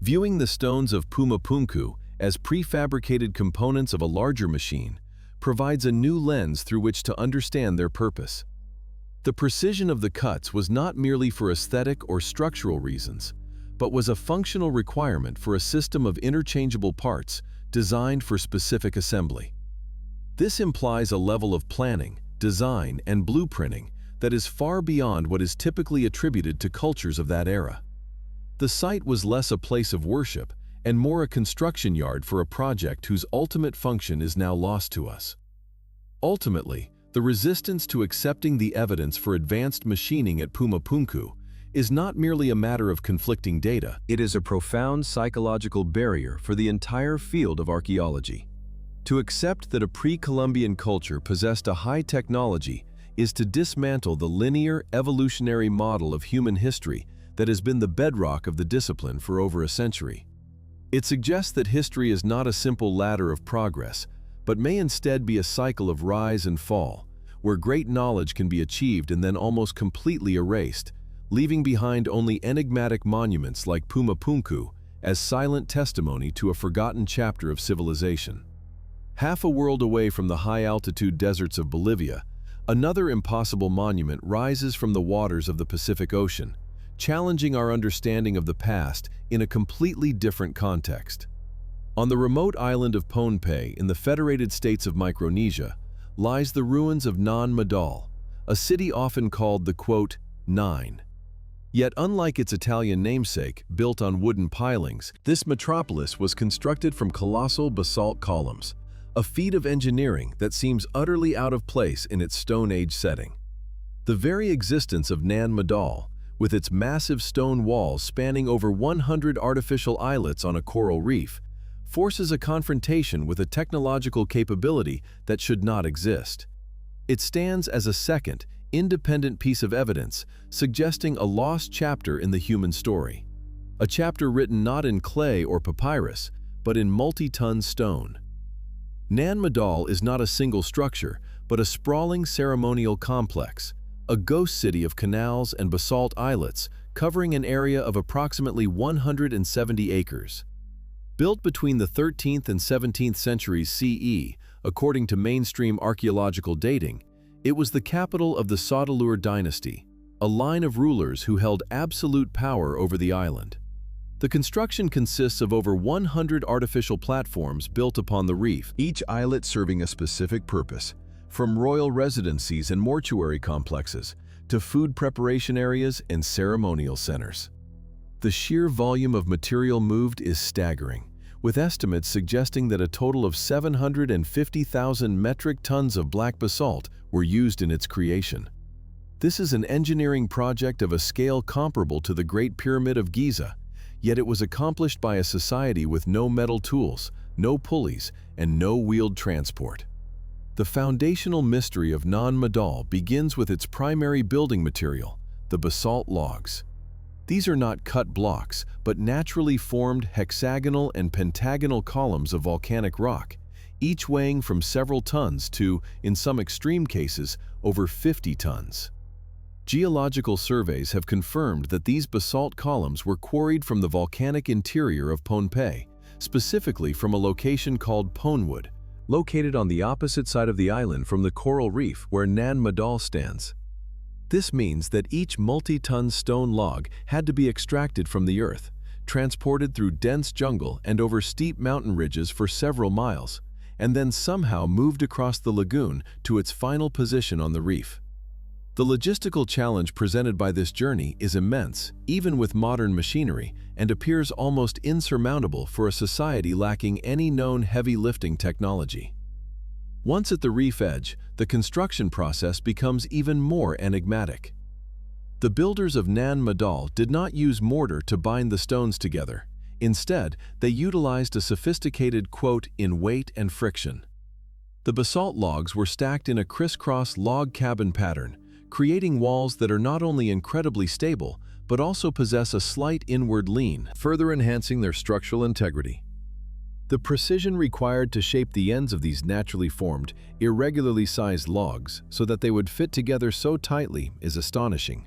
Viewing the stones of Puma Punku as prefabricated components of a larger machine provides a new lens through which to understand their purpose. The precision of the cuts was not merely for aesthetic or structural reasons, but was a functional requirement for a system of interchangeable parts designed for specific assembly. This implies a level of planning, design, and blueprinting that is far beyond what is typically attributed to cultures of that era. The site was less a place of worship and more a construction yard for a project whose ultimate function is now lost to us. Ultimately, the resistance to accepting the evidence for advanced machining at Puma Punku is not merely a matter of conflicting data, it is a profound psychological barrier for the entire field of archaeology. To accept that a pre-Columbian culture possessed a high technology is to dismantle the linear, evolutionary model of human history that has been the bedrock of the discipline for over a century. It suggests that history is not a simple ladder of progress, but may instead be a cycle of rise and fall, where great knowledge can be achieved and then almost completely erased, leaving behind only enigmatic monuments like Puma Punku as silent testimony to a forgotten chapter of civilization. Half a world away from the high-altitude deserts of Bolivia, another impossible monument rises from the waters of the Pacific Ocean, challenging our understanding of the past in a completely different context. On the remote island of Pohnpei in the Federated States of Micronesia lies the ruins of Nan Madol, a city often called the, quote, Nine. Yet unlike its Italian namesake, built on wooden pilings, this metropolis was constructed from colossal basalt columns, a feat of engineering that seems utterly out of place in its Stone Age setting. The very existence of Nan Madol, with its massive stone walls spanning over 100 artificial islets on a coral reef, forces a confrontation with a technological capability that should not exist. It stands as a second, independent piece of evidence, suggesting a lost chapter in the human story. A chapter written not in clay or papyrus, but in multi-ton stone. Nan Madol is not a single structure, but a sprawling ceremonial complex, a ghost city of canals and basalt islets covering an area of approximately 170 acres. Built between the 13th and 17th centuries CE, according to mainstream archaeological dating, it was the capital of the Saudeleur dynasty, a line of rulers who held absolute power over the island. The construction consists of over 100 artificial platforms built upon the reef, each islet serving a specific purpose, from royal residencies and mortuary complexes to food preparation areas and ceremonial centers. The sheer volume of material moved is staggering, with estimates suggesting that a total of 750,000 metric tons of black basalt were used in its creation. This is an engineering project of a scale comparable to the Great Pyramid of Giza, yet it was accomplished by a society with no metal tools, no pulleys, and no wheeled transport. The foundational mystery of Nan Madol begins with its primary building material, the basalt logs. These are not cut blocks, but naturally formed hexagonal and pentagonal columns of volcanic rock, each weighing from several tons to, in some extreme cases, over 50 tons. Geological surveys have confirmed that these basalt columns were quarried from the volcanic interior of Pohnpei, specifically from a location called Pohnwood, located on the opposite side of the island from the coral reef where Nan Madol stands. This means that each multi-ton stone log had to be extracted from the earth, transported through dense jungle and over steep mountain ridges for several miles, and then somehow moved across the lagoon to its final position on the reef. The logistical challenge presented by this journey is immense, even with modern machinery, and appears almost insurmountable for a society lacking any known heavy lifting technology. Once at the reef edge, the construction process becomes even more enigmatic. The builders of Nan Madol did not use mortar to bind the stones together. Instead, they utilized a sophisticated quote in weight and friction. The basalt logs were stacked in a crisscross log cabin pattern, creating walls that are not only incredibly stable, but also possess a slight inward lean, further enhancing their structural integrity. The precision required to shape the ends of these naturally formed, irregularly sized logs so that they would fit together so tightly is astonishing.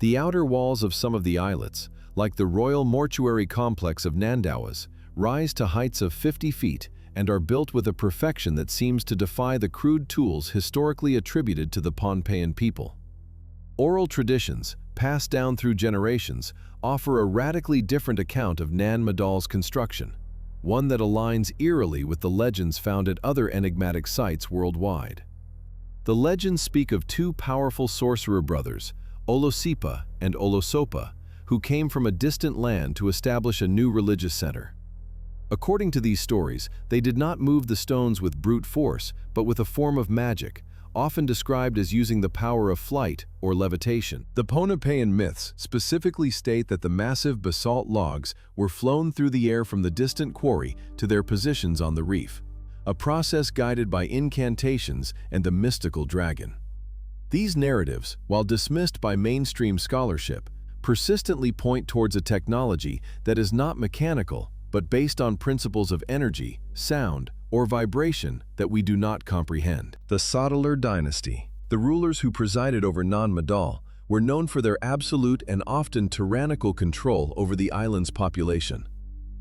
The outer walls of some of the islets, like the Royal Mortuary Complex of Nandawas, rise to heights of 50 feet and are built with a perfection that seems to defy the crude tools historically attributed to the Pohnpeian people. Oral traditions, passed down through generations, offer a radically different account of Nan Madol's construction, one that aligns eerily with the legends found at other enigmatic sites worldwide. The legends speak of two powerful sorcerer brothers, Olosipa and Olosopa, who came from a distant land to establish a new religious center. According to these stories, they did not move the stones with brute force, but with a form of magic, often described as using the power of flight or levitation. The Pohnpeian myths specifically state that the massive basalt logs were flown through the air from the distant quarry to their positions on the reef, a process guided by incantations and the mystical dragon. These narratives, while dismissed by mainstream scholarship, persistently point towards a technology that is not mechanical, but based on principles of energy, sound, or vibration that we do not comprehend. The Saudeleur dynasty, the rulers who presided over Nan Madol, were known for their absolute and often tyrannical control over the island's population.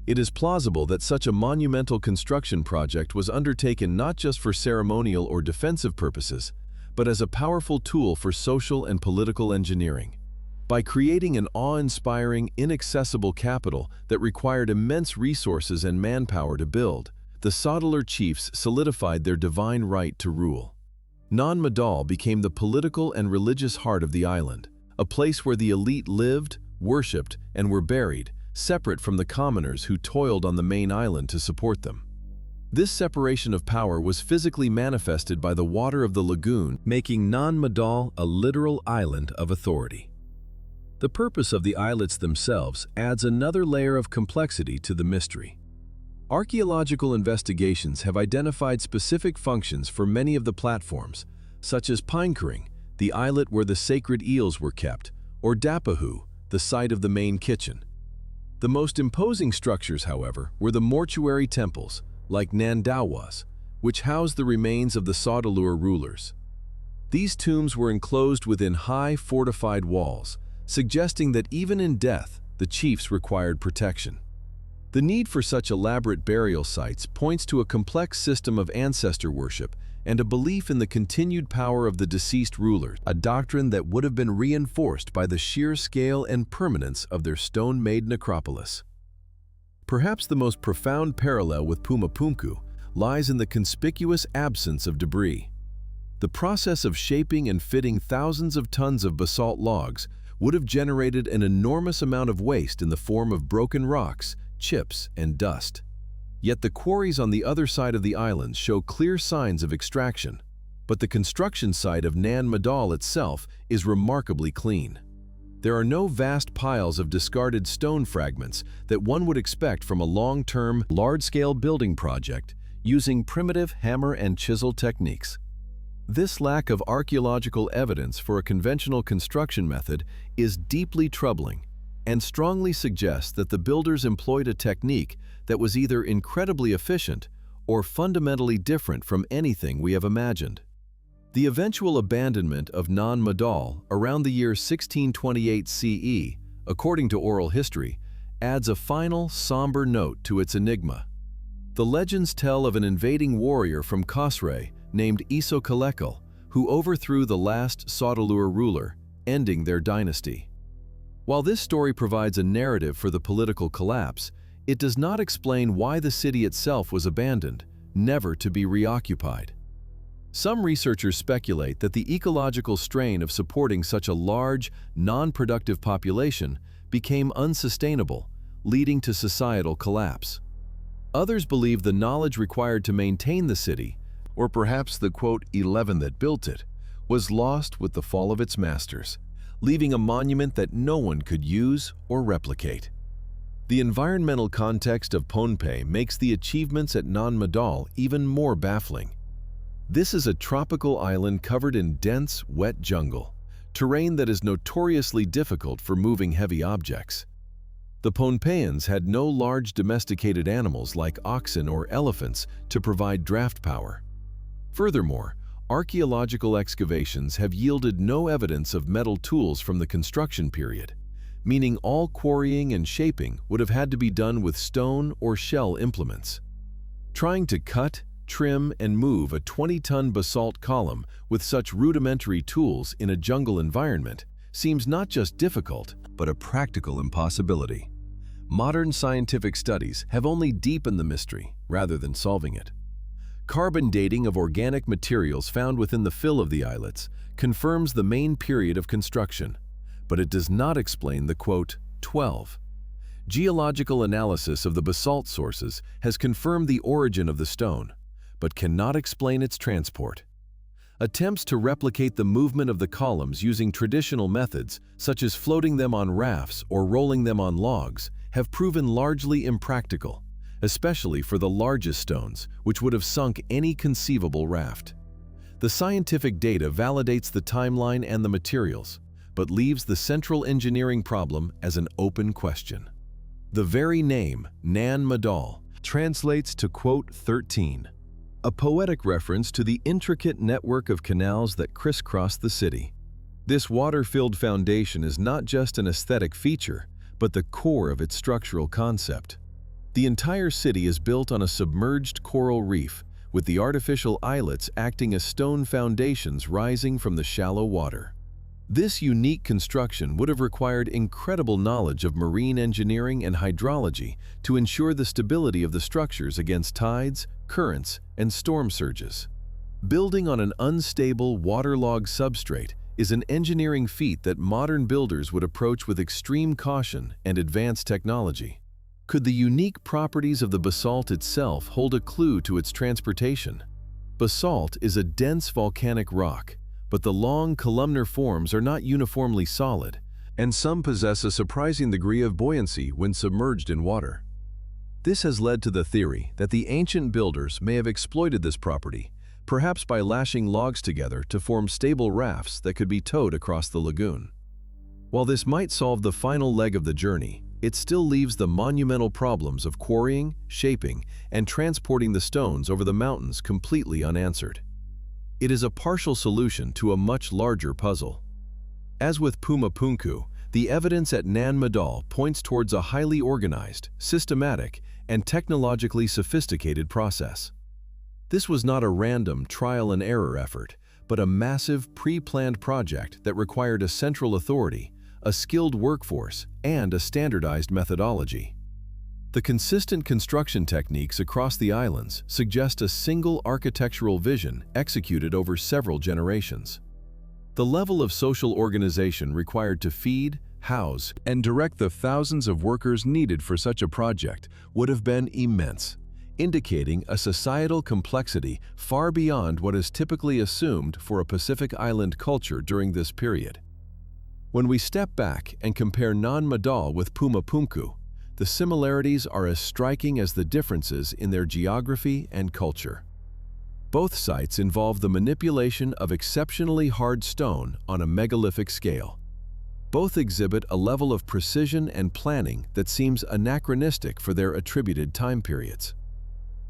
It is plausible that such a monumental construction project was undertaken not just for ceremonial or defensive purposes, but as a powerful tool for social and political engineering. By creating an awe-inspiring, inaccessible capital that required immense resources and manpower to build, the Saudeleur chiefs solidified their divine right to rule. Nan Madol became the political and religious heart of the island, a place where the elite lived, worshipped, and were buried, separate from the commoners who toiled on the main island to support them. This separation of power was physically manifested by the water of the lagoon, making Nan Madol a literal island of authority. The purpose of the islets themselves adds another layer of complexity to the mystery. Archaeological investigations have identified specific functions for many of the platforms, such as Pinekering, the islet where the sacred eels were kept, or Dapahu, the site of the main kitchen. The most imposing structures, however, were the mortuary temples, like Nan Dawas, which housed the remains of the Saudeleur rulers. These tombs were enclosed within high, fortified walls, suggesting that even in death, the chiefs required protection. The need for such elaborate burial sites points to a complex system of ancestor worship and a belief in the continued power of the deceased rulers, a doctrine that would have been reinforced by the sheer scale and permanence of their stone-made necropolis. Perhaps the most profound parallel with Puma Punku lies in the conspicuous absence of debris. The process of shaping and fitting thousands of tons of basalt logs would have generated an enormous amount of waste in the form of broken rocks, chips, and dust. Yet the quarries on the other side of the island show clear signs of extraction, but the construction site of Nan Madol itself is remarkably clean. There are no vast piles of discarded stone fragments that one would expect from a long-term, large-scale building project using primitive hammer and chisel techniques. This lack of archaeological evidence for a conventional construction method is deeply troubling and strongly suggests that the builders employed a technique that was either incredibly efficient or fundamentally different from anything we have imagined. The eventual abandonment of Nan Madol around the year 1628 CE, according to oral history, adds a final, somber note to its enigma. The legends tell of an invading warrior from Khosrau named Isokalekal, who overthrew the last Saudeleur ruler, ending their dynasty. While this story provides a narrative for the political collapse, it does not explain why the city itself was abandoned, never to be reoccupied. Some researchers speculate that the ecological strain of supporting such a large, non-productive population became unsustainable, leading to societal collapse. Others believe the knowledge required to maintain the city, or perhaps the quote 11 that built it, was lost with the fall of its masters, leaving a monument that no one could use or replicate. The environmental context of Pohnpei makes the achievements at Nan Madol even more baffling. This is a tropical island covered in dense, wet jungle, terrain that is notoriously difficult for moving heavy objects. The Pohnpeians had no large domesticated animals like oxen or elephants to provide draft power. Furthermore, archaeological excavations have yielded no evidence of metal tools from the construction period, meaning all quarrying and shaping would have had to be done with stone or shell implements. Trying to cut, trim, and move a 20-ton basalt column with such rudimentary tools in a jungle environment seems not just difficult, but a practical impossibility. Modern scientific studies have only deepened the mystery rather than solving it. Carbon dating of organic materials found within the fill of the islets confirms the main period of construction, but it does not explain the quote 12. Geological analysis of the basalt sources has confirmed the origin of the stone, but cannot explain its transport. Attempts to replicate the movement of the columns using traditional methods, such as floating them on rafts or rolling them on logs, have proven largely impractical, especially for the largest stones, which would have sunk any conceivable raft. The scientific data validates the timeline and the materials, but leaves the central engineering problem as an open question. The very name, Nan Madol, translates to quote 13, a poetic reference to the intricate network of canals that crisscross the city. This water-filled foundation is not just an aesthetic feature, but the core of its structural concept. The entire city is built on a submerged coral reef, with the artificial islets acting as stone foundations rising from the shallow water. This unique construction would have required incredible knowledge of marine engineering and hydrology to ensure the stability of the structures against tides, currents, and storm surges. Building on an unstable, waterlogged substrate is an engineering feat that modern builders would approach with extreme caution and advanced technology. Could the unique properties of the basalt itself hold a clue to its transportation? Basalt is a dense volcanic rock, but the long columnar forms are not uniformly solid, and some possess a surprising degree of buoyancy when submerged in water. This has led to the theory that the ancient builders may have exploited this property, perhaps by lashing logs together to form stable rafts that could be towed across the lagoon. While this might solve the final leg of the journey, it still leaves the monumental problems of quarrying, shaping, and transporting the stones over the mountains completely unanswered. It is a partial solution to a much larger puzzle. As with Puma Punku, the evidence at Nan Madol points towards a highly organized, systematic, and technologically sophisticated process. This was not a random trial-and-error effort, but a massive, pre-planned project that required a central authority, a skilled workforce, and a standardized methodology. The consistent construction techniques across the islands suggest a single architectural vision executed over several generations. The level of social organization required to feed, house, and direct the thousands of workers needed for such a project would have been immense, indicating a societal complexity far beyond what is typically assumed for a Pacific Island culture during this period. When we step back and compare Nan Madol with Puma Punku, the similarities are as striking as the differences in their geography and culture. Both sites involve the manipulation of exceptionally hard stone on a megalithic scale. Both exhibit a level of precision and planning that seems anachronistic for their attributed time periods.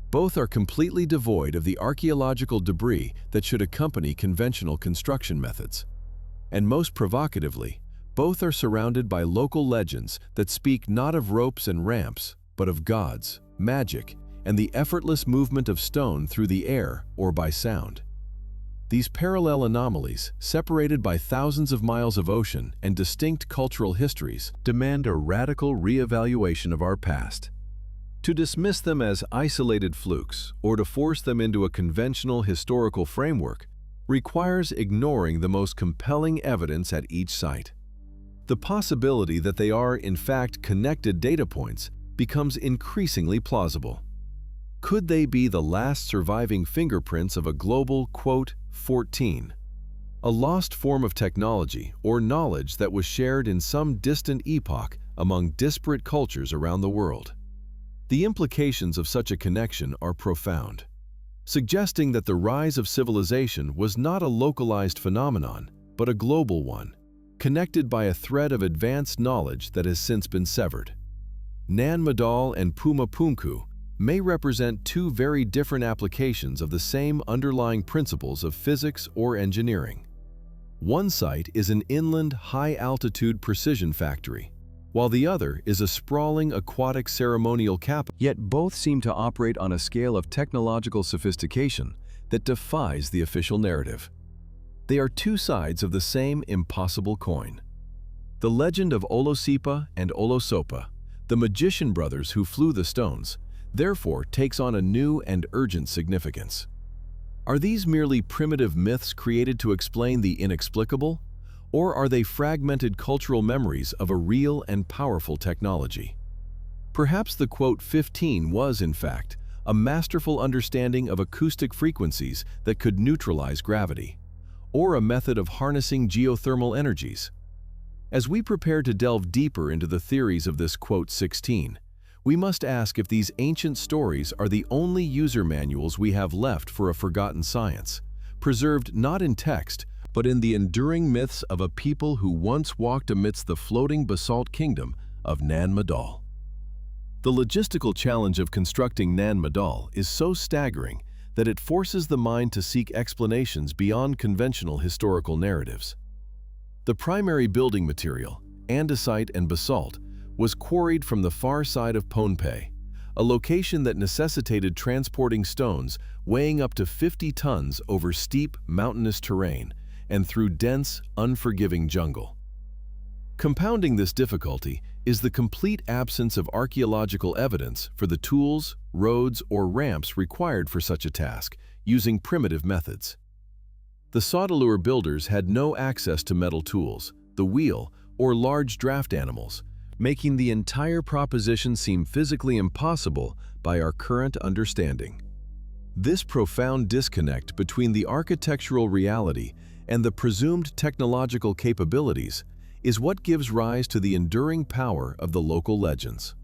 Both are completely devoid of the archaeological debris that should accompany conventional construction methods. And most provocatively, both are surrounded by local legends that speak not of ropes and ramps, but of gods, magic, and the effortless movement of stone through the air or by sound. These parallel anomalies, separated by thousands of miles of ocean and distinct cultural histories, demand a radical reevaluation of our past. To dismiss them as isolated flukes or to force them into a conventional historical framework requires ignoring the most compelling evidence at each site. The possibility that they are, in fact, connected data points becomes increasingly plausible. Could they be the last surviving fingerprints of a global, quote, 14, a lost form of technology or knowledge that was shared in some distant epoch among disparate cultures around the world? The implications of such a connection are profound, suggesting that the rise of civilization was not a localized phenomenon, but a global one, connected by a thread of advanced knowledge that has since been severed. Nan Madol and Puma Punku may represent two very different applications of the same underlying principles of physics or engineering. One site is an inland, high-altitude precision factory, while the other is a sprawling aquatic ceremonial capital. Yet both seem to operate on a scale of technological sophistication that defies the official narrative. They are two sides of the same impossible coin. The legend of Olosipa and Olosopa, the magician brothers who flew the stones, therefore takes on a new and urgent significance. Are these merely primitive myths created to explain the inexplicable? Or are they fragmented cultural memories of a real and powerful technology? Perhaps the quote 15 was, in fact, a masterful understanding of acoustic frequencies that could neutralize gravity, or a method of harnessing geothermal energies. As we prepare to delve deeper into the theories of this quote 16, we must ask if these ancient stories are the only user manuals we have left for a forgotten science, preserved not in text, but in the enduring myths of a people who once walked amidst the floating basalt kingdom of Nan Madol. The logistical challenge of constructing Nan Madol is so staggering that it forces the mind to seek explanations beyond conventional historical narratives. The primary building material, andesite and basalt, was quarried from the far side of Pohnpei, a location that necessitated transporting stones weighing up to 50 tons over steep, mountainous terrain and through dense, unforgiving jungle. Compounding this difficulty is the complete absence of archaeological evidence for the tools, roads, or ramps required for such a task, using primitive methods. The Sautelure builders had no access to metal tools, the wheel, or large draft animals, making the entire proposition seem physically impossible by our current understanding. This profound disconnect between the architectural reality and the presumed technological capabilities is what gives rise to the enduring power of the local legends.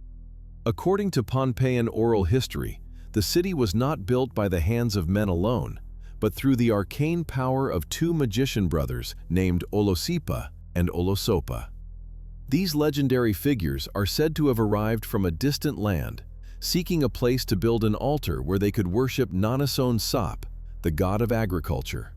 According to Pohnpeian oral history, the city was not built by the hands of men alone, but through the arcane power of two magician brothers named Olosipa and Olosopa. These legendary figures are said to have arrived from a distant land, seeking a place to build an altar where they could worship Nanason Sap, the god of agriculture.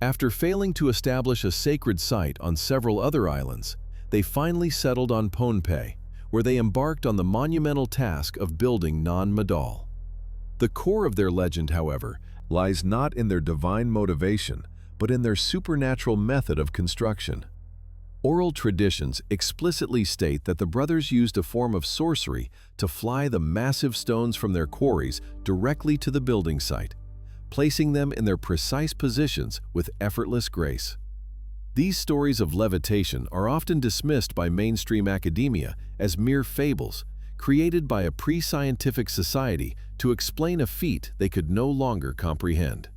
After failing to establish a sacred site on several other islands, they finally settled on Pohnpei, where they embarked on the monumental task of building Nan Madol. The core of their legend, however, lies not in their divine motivation, but in their supernatural method of construction. Oral traditions explicitly state that the brothers used a form of sorcery to fly the massive stones from their quarries directly to the building site, placing them in their precise positions with effortless grace. These stories of levitation are often dismissed by mainstream academia as mere fables, created by a pre-scientific society to explain a feat they could no longer comprehend.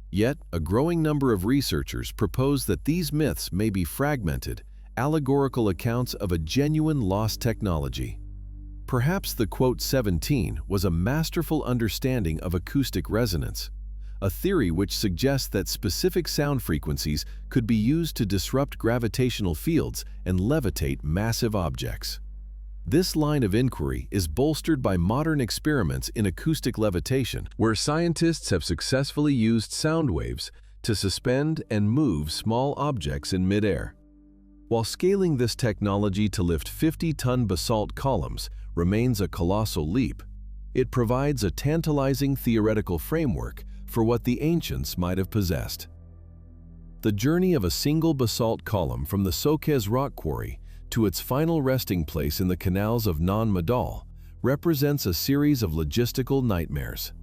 Yet, a growing number of researchers propose that these myths may be fragmented, allegorical accounts of a genuine lost technology. Perhaps the quote 17 was a masterful understanding of acoustic resonance, a theory which suggests that specific sound frequencies could be used to disrupt gravitational fields and levitate massive objects. This line of inquiry is bolstered by modern experiments in acoustic levitation, where scientists have successfully used sound waves to suspend and move small objects in midair. While scaling this technology to lift 50-ton basalt columns remains a colossal leap, it provides a tantalizing theoretical framework for what the ancients might have possessed. The journey of a single basalt column from the Sokez rock quarry to its final resting place in the canals of Nan Madol represents a series of logistical nightmares.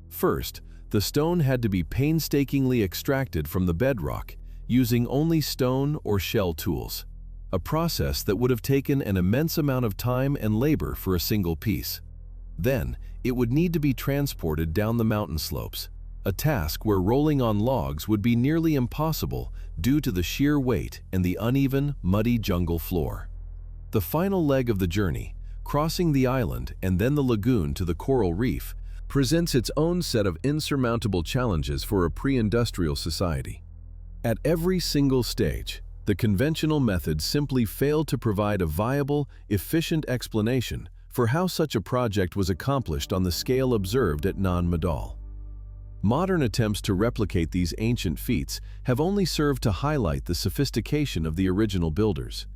First, the stone had to be painstakingly extracted from the bedrock using only stone or shell tools, a process that would have taken an immense amount of time and labor for a single piece. Then, it would need to be transported down the mountain slopes, a task where rolling on logs would be nearly impossible due to the sheer weight and the uneven, muddy jungle floor. The final leg of the journey, crossing the island and then the lagoon to the coral reef, presents its own set of insurmountable challenges for a pre-industrial society. At every single stage, the conventional methods simply failed to provide a viable, efficient explanation for how such a project was accomplished on the scale observed at Nan Madol. Modern attempts to replicate these ancient feats have only served to highlight the sophistication of the original builders.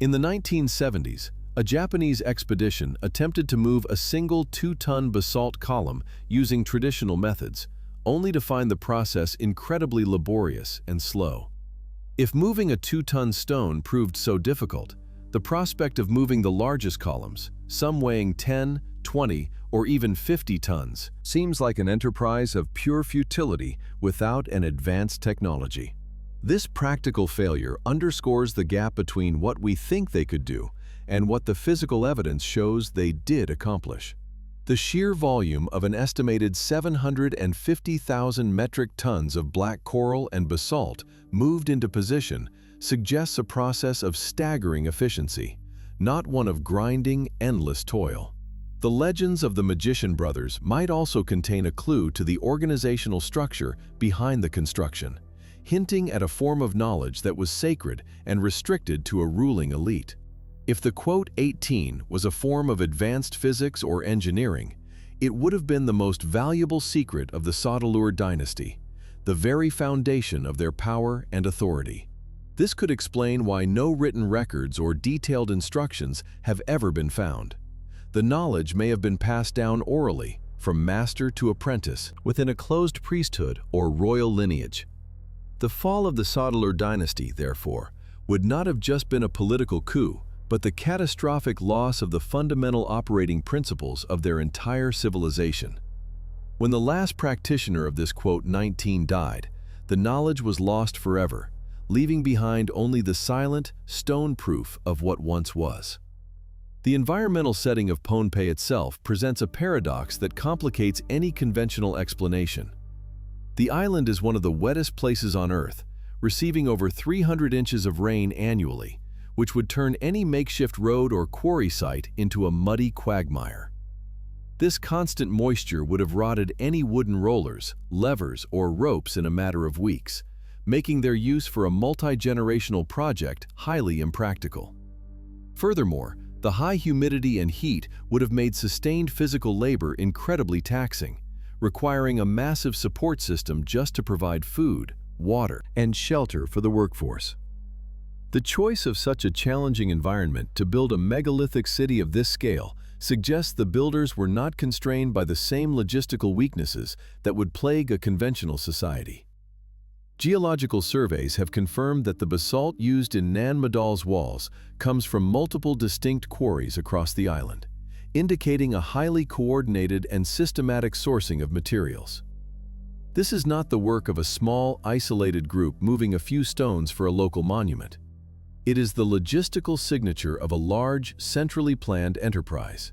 In the 1970s, a Japanese expedition attempted to move a single 2-ton basalt column using traditional methods, only to find the process incredibly laborious and slow. If moving a 2-ton stone proved so difficult, the prospect of moving the largest columns, some weighing 10, 20, or even 50 tons, seems like an enterprise of pure futility without an advanced technology. This practical failure underscores the gap between what we think they could do and what the physical evidence shows they did accomplish. The sheer volume of an estimated 750,000 metric tons of black coral and basalt moved into position suggests a process of staggering efficiency, not one of grinding, endless toil. The legends of the Magician Brothers might also contain a clue to the organizational structure behind the construction, hinting at a form of knowledge that was sacred and restricted to a ruling elite. If the quote 18 was a form of advanced physics or engineering, it would have been the most valuable secret of the Sautelure dynasty, the very foundation of their power and authority. This could explain why no written records or detailed instructions have ever been found. The knowledge may have been passed down orally, from master to apprentice, within a closed priesthood or royal lineage. The fall of the Sautelure dynasty, therefore, would not have just been a political coup, but the catastrophic loss of the fundamental operating principles of their entire civilization. When the last practitioner of this quote 19 died, the knowledge was lost forever, leaving behind only the silent, stone proof of what once was. The environmental setting of Pohnpei itself presents a paradox that complicates any conventional explanation. The island is one of the wettest places on Earth, receiving over 300 inches of rain annually, which would turn any makeshift road or quarry site into a muddy quagmire. This constant moisture would have rotted any wooden rollers, levers, or ropes in a matter of weeks, making their use for a multi-generational project highly impractical. Furthermore, the high humidity and heat would have made sustained physical labor incredibly taxing, requiring a massive support system just to provide food, water, and shelter for the workforce. The choice of such a challenging environment to build a megalithic city of this scale suggests the builders were not constrained by the same logistical weaknesses that would plague a conventional society. Geological surveys have confirmed that the basalt used in Nan Madol's walls comes from multiple distinct quarries across the island, indicating a highly coordinated and systematic sourcing of materials. This is not the work of a small, isolated group moving a few stones for a local monument. It is the logistical signature of a large, centrally planned enterprise.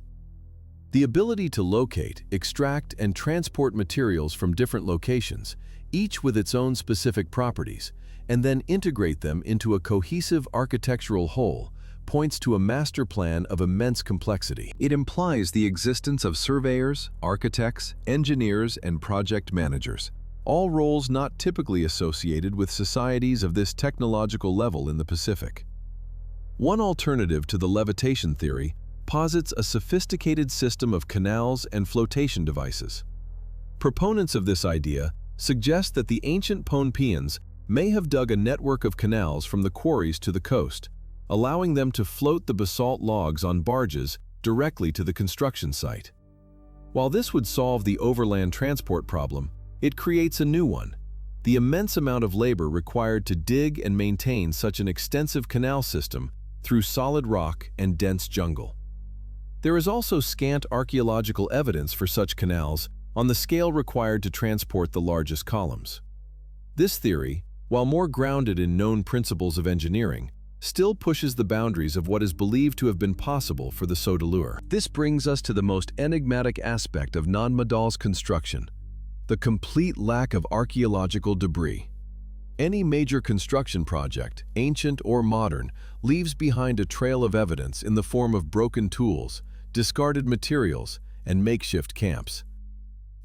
The ability to locate, extract, and transport materials from different locations, each with its own specific properties, and then integrate them into a cohesive architectural whole, points to a master plan of immense complexity. It implies the existence of surveyors, architects, engineers, and project managers, all roles not typically associated with societies of this technological level in the Pacific. One alternative to the levitation theory posits a sophisticated system of canals and flotation devices. Proponents of this idea suggest that the ancient Pohnpeians may have dug a network of canals from the quarries to the coast, allowing them to float the basalt logs on barges directly to the construction site. While this would solve the overland transport problem, it creates a new one: the immense amount of labor required to dig and maintain such an extensive canal system through solid rock and dense jungle. There is also scant archaeological evidence for such canals on the scale required to transport the largest columns. This theory, while more grounded in known principles of engineering, still pushes the boundaries of what is believed to have been possible for the Saudeleur. This brings us to the most enigmatic aspect of Nan Madol's construction: the complete lack of archaeological debris. Any major construction project, ancient or modern, leaves behind a trail of evidence in the form of broken tools, discarded materials, and makeshift camps.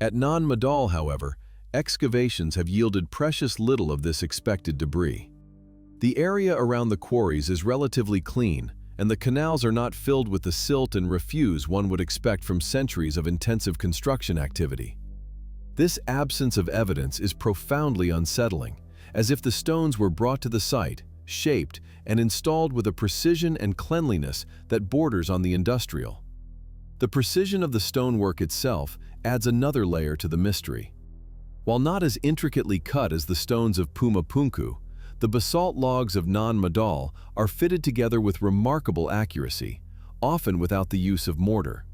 At Nan Madol, however, excavations have yielded precious little of this expected debris. The area around the quarries is relatively clean, and the canals are not filled with the silt and refuse one would expect from centuries of intensive construction activity. This absence of evidence is profoundly unsettling, as if the stones were brought to the site, shaped, and installed with a precision and cleanliness that borders on the industrial. The precision of the stonework itself adds another layer to the mystery. While not as intricately cut as the stones of Puma Punku, the basalt logs of Nan Madol are fitted together with remarkable accuracy, often without the use of mortar.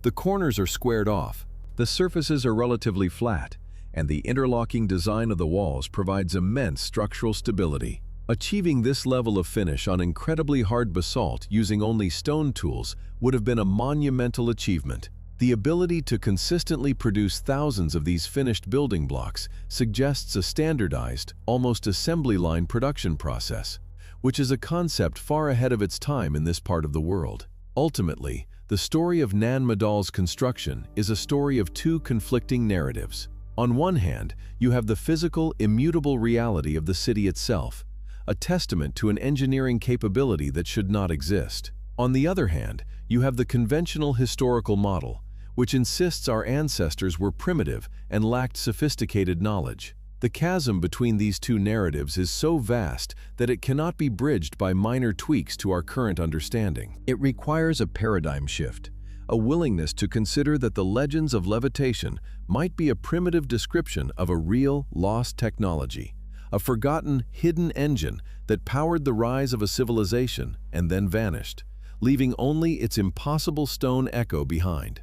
The corners are squared off, the surfaces are relatively flat, and the interlocking design of the walls provides immense structural stability. Achieving this level of finish on incredibly hard basalt using only stone tools would have been a monumental achievement. The ability to consistently produce thousands of these finished building blocks suggests a standardized, almost assembly line production process, which is a concept far ahead of its time in this part of the world. Ultimately, the story of Nan Madol's construction is a story of two conflicting narratives. On one hand, you have the physical, immutable reality of the city itself, a testament to an engineering capability that should not exist. On the other hand, you have the conventional historical model, which insists our ancestors were primitive and lacked sophisticated knowledge. The chasm between these two narratives is so vast that it cannot be bridged by minor tweaks to our current understanding. It requires a paradigm shift, a willingness to consider that the legends of levitation might be a primitive description of a real, lost technology, a forgotten, hidden engine that powered the rise of a civilization and then vanished, leaving only its impossible stone echo behind.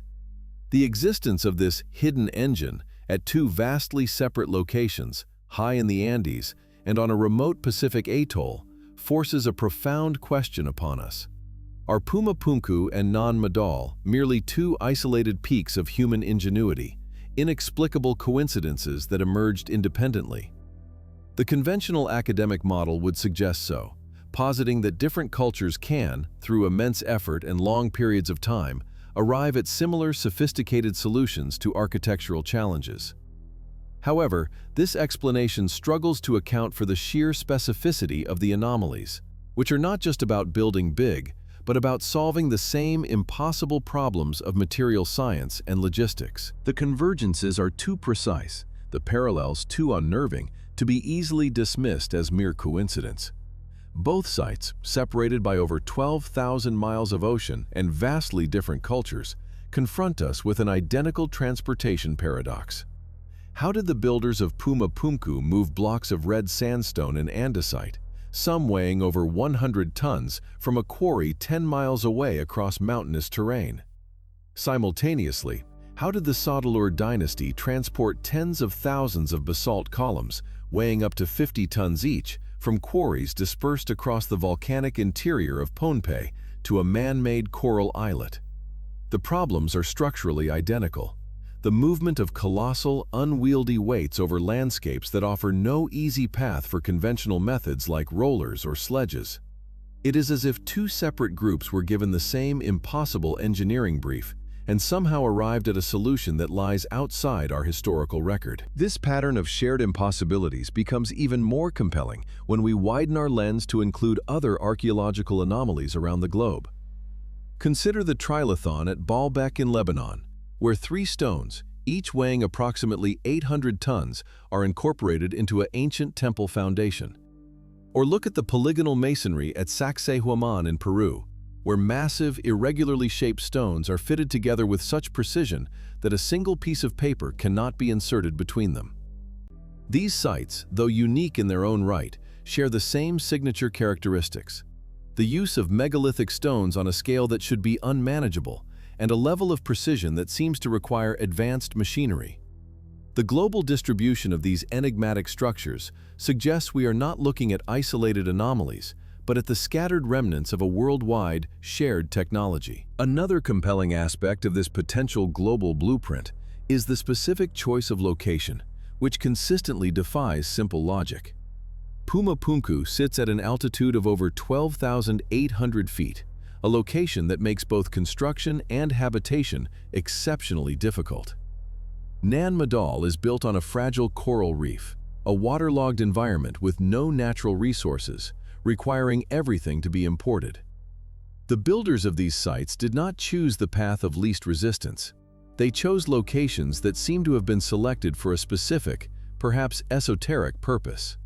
The existence of this hidden engine at two vastly separate locations, high in the Andes and on a remote Pacific atoll, forces a profound question upon us. Are Puma Punku and Nan Madol merely two isolated peaks of human ingenuity, inexplicable coincidences that emerged independently? The conventional academic model would suggest so, positing that different cultures can, through immense effort and long periods of time, arrive at similar sophisticated solutions to architectural challenges. However, this explanation struggles to account for the sheer specificity of the anomalies, which are not just about building big, but about solving the same impossible problems of material science and logistics. The convergences are too precise, the parallels too unnerving, to be easily dismissed as mere coincidence. Both sites, separated by over 12,000 miles of ocean and vastly different cultures, confront us with an identical transportation paradox. How did the builders of Puma Punku move blocks of red sandstone and andesite, some weighing over 100 tons, from a quarry 10 miles away across mountainous terrain? Simultaneously, how did the Saudeleur dynasty transport tens of thousands of basalt columns, weighing up to 50 tons each, from quarries dispersed across the volcanic interior of Pohnpei to a man-made coral islet? The problems are structurally identical. The movement of colossal, unwieldy weights over landscapes that offer no easy path for conventional methods like rollers or sledges. It is as if two separate groups were given the same impossible engineering brief and somehow arrived at a solution that lies outside our historical record. This pattern of shared impossibilities becomes even more compelling when we widen our lens to include other archaeological anomalies around the globe. Consider the trilithon at Baalbek in Lebanon, where three stones, each weighing approximately 800 tons, are incorporated into an ancient temple foundation. Or look at the polygonal masonry at Sacsayhuaman in Peru, where massive, irregularly shaped stones are fitted together with such precision that a single piece of paper cannot be inserted between them. These sites, though unique in their own right, share the same signature characteristics: the use of megalithic stones on a scale that should be unmanageable, and a level of precision that seems to require advanced machinery. The global distribution of these enigmatic structures suggests we are not looking at isolated anomalies, but at the scattered remnants of a worldwide, shared technology. Another compelling aspect of this potential global blueprint is the specific choice of location, which consistently defies simple logic. Puma Punku sits at an altitude of over 12,800 feet, a location that makes both construction and habitation exceptionally difficult. Nan Madol is built on a fragile coral reef, a waterlogged environment with no natural resources, requiring everything to be imported. The builders of these sites did not choose the path of least resistance. They chose locations that seem to have been selected for a specific, perhaps esoteric purpose.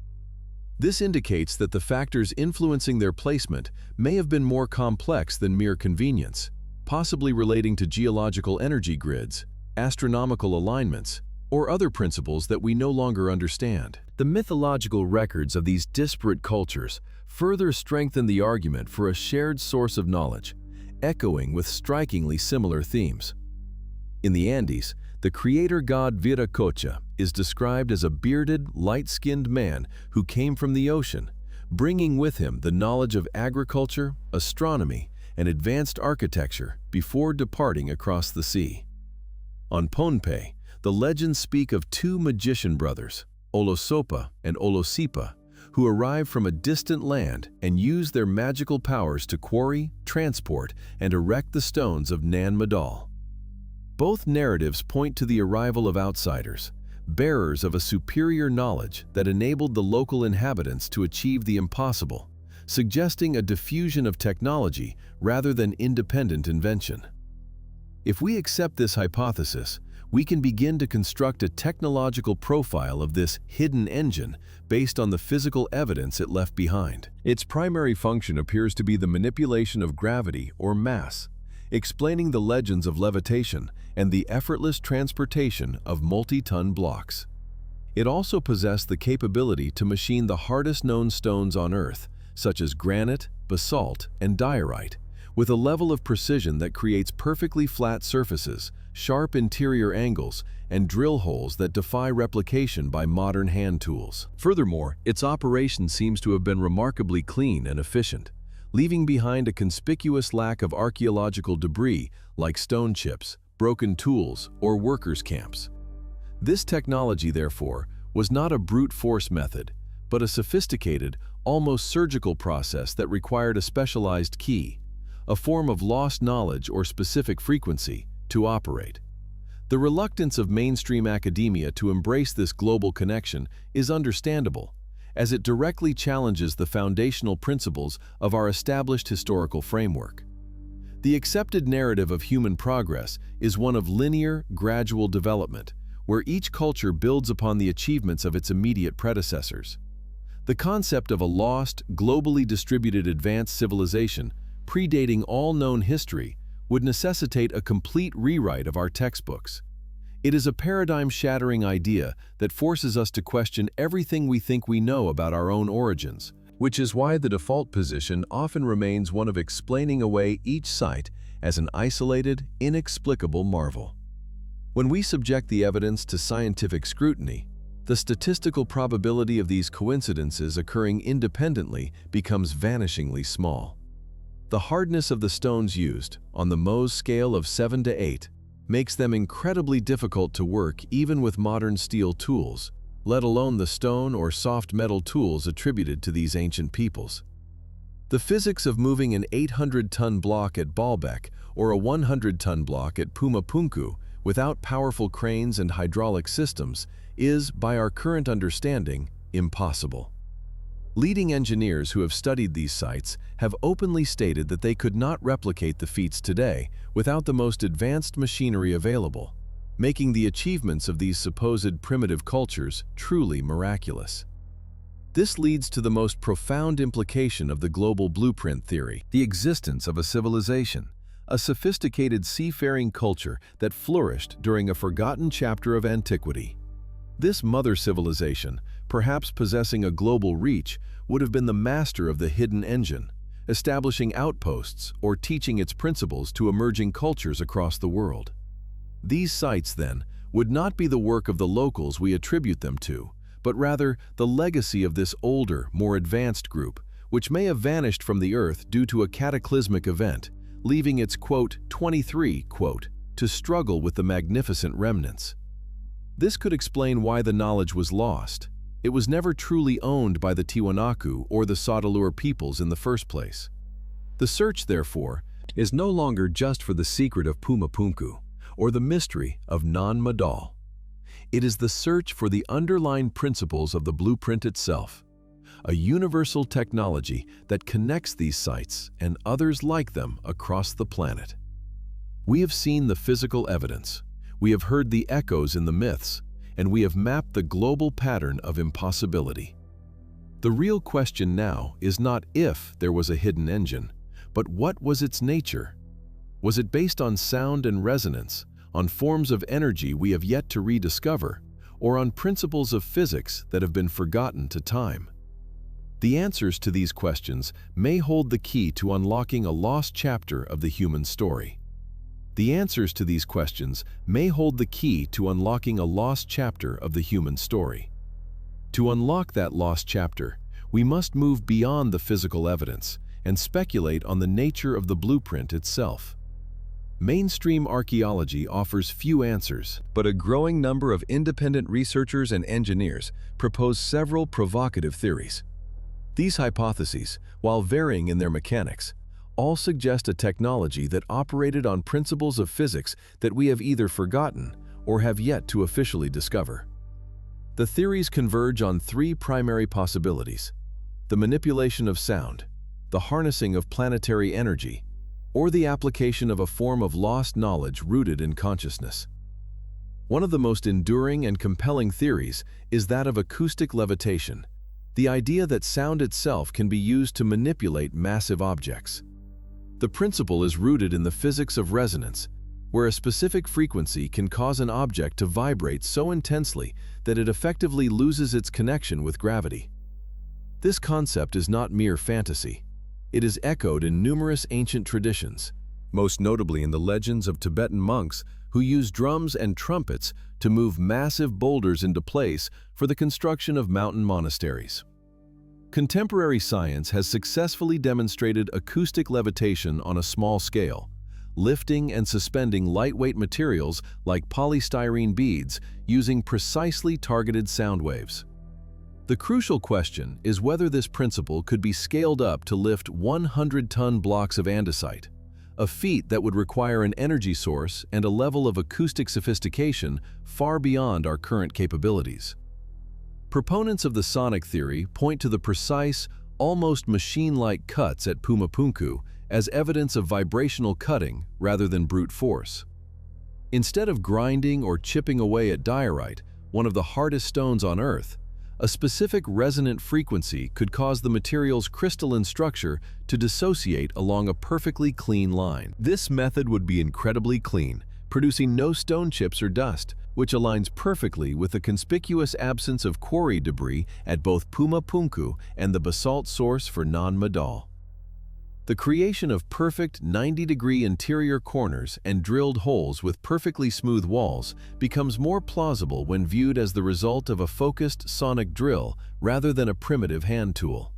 This indicates that the factors influencing their placement may have been more complex than mere convenience, possibly relating to geological energy grids, astronomical alignments, or other principles that we no longer understand. The mythological records of these disparate cultures further strengthen the argument for a shared source of knowledge, echoing with strikingly similar themes. In the Andes, the creator god Viracocha is described as a bearded, light-skinned man who came from the ocean, bringing with him the knowledge of agriculture, astronomy, and advanced architecture before departing across the sea. On Pohnpei, the legends speak of two magician brothers, Olosopa and Olosipa, who arrived from a distant land and used their magical powers to quarry, transport, and erect the stones of Nan Madol. Both narratives point to the arrival of outsiders, bearers of a superior knowledge that enabled the local inhabitants to achieve the impossible, suggesting a diffusion of technology rather than independent invention. If we accept this hypothesis, we can begin to construct a technological profile of this hidden engine based on the physical evidence it left behind. Its primary function appears to be the manipulation of gravity or mass, explaining the legends of levitation and the effortless transportation of multi-ton blocks. It also possessed the capability to machine the hardest known stones on Earth, such as granite, basalt, and diorite, with a level of precision that creates perfectly flat surfaces, sharp interior angles, and drill holes that defy replication by modern hand tools. Furthermore, its operation seems to have been remarkably clean and efficient, leaving behind a conspicuous lack of archaeological debris like stone chips, broken tools, or workers' camps. This technology, therefore, was not a brute force method, but a sophisticated, almost surgical process that required a specialized key, a form of lost knowledge or specific frequency, to operate. The reluctance of mainstream academia to embrace this global connection is understandable, as it directly challenges the foundational principles of our established historical framework. The accepted narrative of human progress is one of linear, gradual development, where each culture builds upon the achievements of its immediate predecessors. The concept of a lost, globally distributed advanced civilization, predating all known history, would necessitate a complete rewrite of our textbooks. It is a paradigm-shattering idea that forces us to question everything we think we know about our own origins, which is why the default position often remains one of explaining away each site as an isolated, inexplicable marvel. When we subject the evidence to scientific scrutiny, the statistical probability of these coincidences occurring independently becomes vanishingly small. The hardness of the stones used, on the Mohs scale of 7 to 8, makes them incredibly difficult to work even with modern steel tools, let alone the stone or soft metal tools attributed to these ancient peoples. The physics of moving an 800-ton block at Baalbek or a 100-ton block at Puma Punku without powerful cranes and hydraulic systems is, by our current understanding, impossible. Leading engineers who have studied these sites have openly stated that they could not replicate the feats today without the most advanced machinery available, making the achievements of these supposed primitive cultures truly miraculous. This leads to the most profound implication of the global blueprint theory, the existence of a civilization, a sophisticated seafaring culture that flourished during a forgotten chapter of antiquity. This mother civilization, perhaps possessing a global reach, would have been the master of the hidden engine, establishing outposts or teaching its principles to emerging cultures across the world. These sites, then, would not be the work of the locals we attribute them to, but rather the legacy of this older, more advanced group, which may have vanished from the earth due to a cataclysmic event, leaving its, quote, 23, quote, to struggle with the magnificent remnants. This could explain why the knowledge was lost. It was never truly owned by the Tiwanaku or the Sautelur peoples in the first place. The search, therefore, is no longer just for the secret of Puma Punku or the mystery of Nan Madol. It is the search for the underlying principles of the blueprint itself, a universal technology that connects these sites and others like them across the planet. We have seen the physical evidence, we have heard the echoes in the myths, and we have mapped the global pattern of impossibility. The real question now is not if there was a hidden engine, but what was its nature? Was it based on sound and resonance, on forms of energy we have yet to rediscover, or on principles of physics that have been forgotten to time? The answers to these questions may hold the key to unlocking a lost chapter of the human story. The answers to these questions may hold the key to unlocking a lost chapter of the human story. To unlock that lost chapter, we must move beyond the physical evidence and speculate on the nature of the blueprint itself. Mainstream archaeology offers few answers, but a growing number of independent researchers and engineers propose several provocative theories. These hypotheses, while varying in their mechanics, all suggest a technology that operated on principles of physics that we have either forgotten or have yet to officially discover. The theories converge on three primary possibilities: the manipulation of sound, the harnessing of planetary energy, or the application of a form of lost knowledge rooted in consciousness. One of the most enduring and compelling theories is that of acoustic levitation, the idea that sound itself can be used to manipulate massive objects. The principle is rooted in the physics of resonance, where a specific frequency can cause an object to vibrate so intensely that it effectively loses its connection with gravity. This concept is not mere fantasy. It is echoed in numerous ancient traditions, most notably in the legends of Tibetan monks who use drums and trumpets to move massive boulders into place for the construction of mountain monasteries. Contemporary science has successfully demonstrated acoustic levitation on a small scale, lifting and suspending lightweight materials like polystyrene beads using precisely targeted sound waves. The crucial question is whether this principle could be scaled up to lift 100-ton blocks of andesite, a feat that would require an energy source and a level of acoustic sophistication far beyond our current capabilities. Proponents of the sonic theory point to the precise, almost machine-like cuts at Puma Punku as evidence of vibrational cutting rather than brute force. Instead of grinding or chipping away at diorite, one of the hardest stones on Earth, a specific resonant frequency could cause the material's crystalline structure to dissociate along a perfectly clean line. This method would be incredibly clean, producing no stone chips or dust, which aligns perfectly with the conspicuous absence of quarry debris at both Puma Punku and the basalt source for Nan Madol. The creation of perfect 90-degree interior corners and drilled holes with perfectly smooth walls becomes more plausible when viewed as the result of a focused sonic drill rather than a primitive hand tool.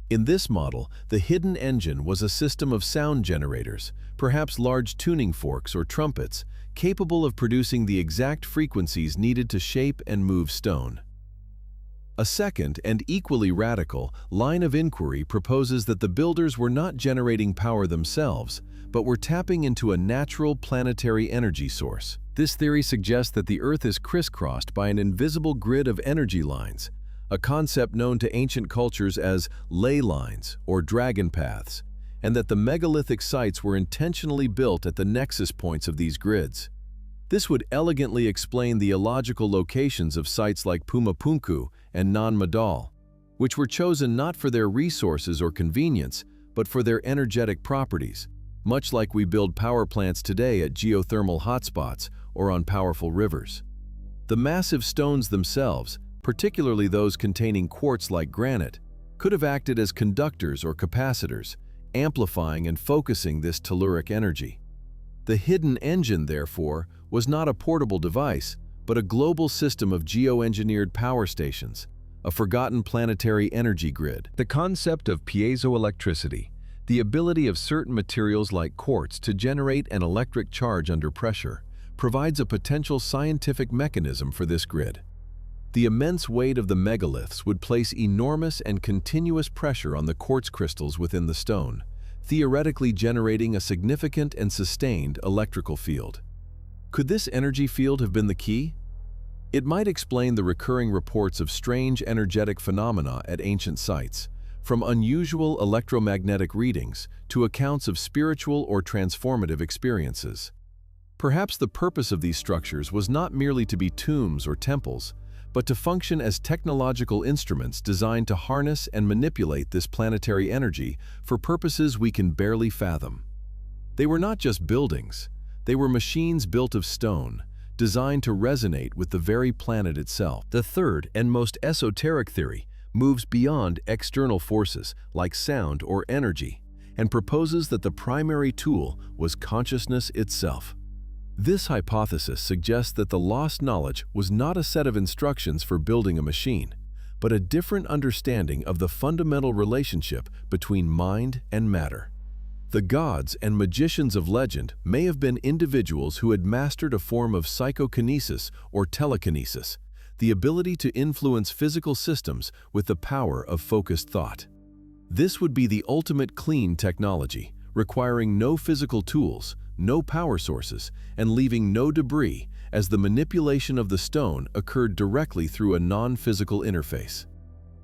In this model, the hidden engine was a system of sound generators, perhaps large tuning forks or trumpets, capable of producing the exact frequencies needed to shape and move stone. A second and equally radical line of inquiry proposes that the builders were not generating power themselves, but were tapping into a natural planetary energy source. This theory suggests that the Earth is crisscrossed by an invisible grid of energy lines, a concept known to ancient cultures as ley lines or dragon paths, and that the megalithic sites were intentionally built at the nexus points of these grids. This would elegantly explain the illogical locations of sites like Puma Punku and Nan Madol, which were chosen not for their resources or convenience, but for their energetic properties, much like we build power plants today at geothermal hotspots or on powerful rivers. The massive stones themselves, particularly those containing quartz-like granite, could have acted as conductors or capacitors, amplifying and focusing this telluric energy. The hidden engine, therefore, was not a portable device, but a global system of geoengineered power stations, a forgotten planetary energy grid. The concept of piezoelectricity, the ability of certain materials like quartz to generate an electric charge under pressure, provides a potential scientific mechanism for this grid. The immense weight of the megaliths would place enormous and continuous pressure on the quartz crystals within the stone, theoretically generating a significant and sustained electrical field. Could this energy field have been the key? It might explain the recurring reports of strange energetic phenomena at ancient sites, from unusual electromagnetic readings to accounts of spiritual or transformative experiences. Perhaps the purpose of these structures was not merely to be tombs or temples, but to function as technological instruments designed to harness and manipulate this planetary energy for purposes we can barely fathom. They were not just buildings. They were machines built of stone, designed to resonate with the very planet itself. The third and most esoteric theory moves beyond external forces like sound or energy and proposes that the primary tool was consciousness itself. This hypothesis suggests that the lost knowledge was not a set of instructions for building a machine, but a different understanding of the fundamental relationship between mind and matter. The gods and magicians of legend may have been individuals who had mastered a form of psychokinesis or telekinesis, the ability to influence physical systems with the power of focused thought. This would be the ultimate clean technology, requiring no physical tools, no power sources, and leaving no debris, as the manipulation of the stone occurred directly through a non-physical interface.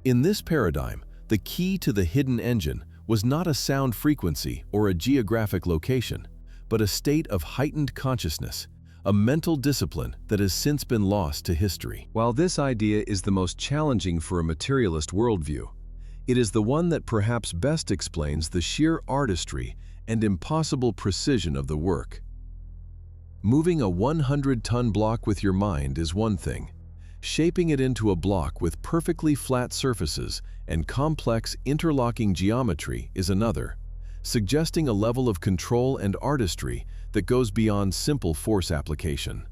In this paradigm, the key to the hidden engine was not a sound frequency or a geographic location, but a state of heightened consciousness, a mental discipline that has since been lost to history. While this idea is the most challenging for a materialist worldview, it is the one that perhaps best explains the sheer artistry and impossible precision of the work. Moving a 100-ton block with your mind is one thing. Shaping it into a block with perfectly flat surfaces and complex interlocking geometry is another, suggesting a level of control and artistry that goes beyond simple force application.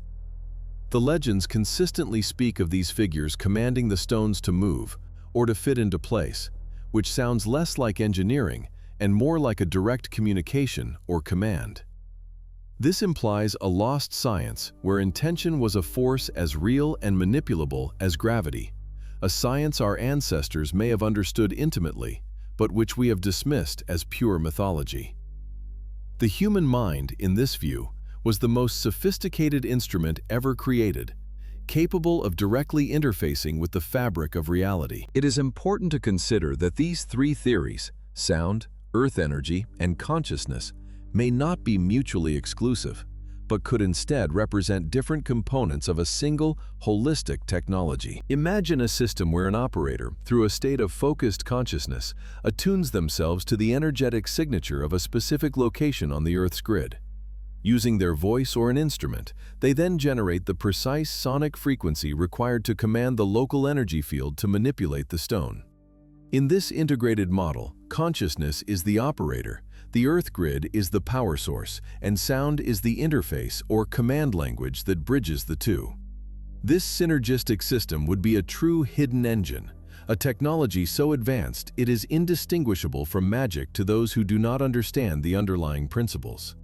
The legends consistently speak of these figures commanding the stones to move or to fit into place, which sounds less like engineering and more like a direct communication or command. This implies a lost science where intention was a force as real and manipulable as gravity, a science our ancestors may have understood intimately, but which we have dismissed as pure mythology. The human mind, in this view, was the most sophisticated instrument ever created, capable of directly interfacing with the fabric of reality. It is important to consider that these three theories, sound, earth energy, and consciousness, may not be mutually exclusive, but could instead represent different components of a single, holistic technology. Imagine a system where an operator, through a state of focused consciousness, attunes themselves to the energetic signature of a specific location on the Earth's grid. Using their voice or an instrument, they then generate the precise sonic frequency required to command the local energy field to manipulate the stone. In this integrated model, consciousness is the operator, the Earth grid is the power source, and sound is the interface or command language that bridges the two. This synergistic system would be a true hidden engine, a technology so advanced it is indistinguishable from magic to those who do not understand the underlying principles.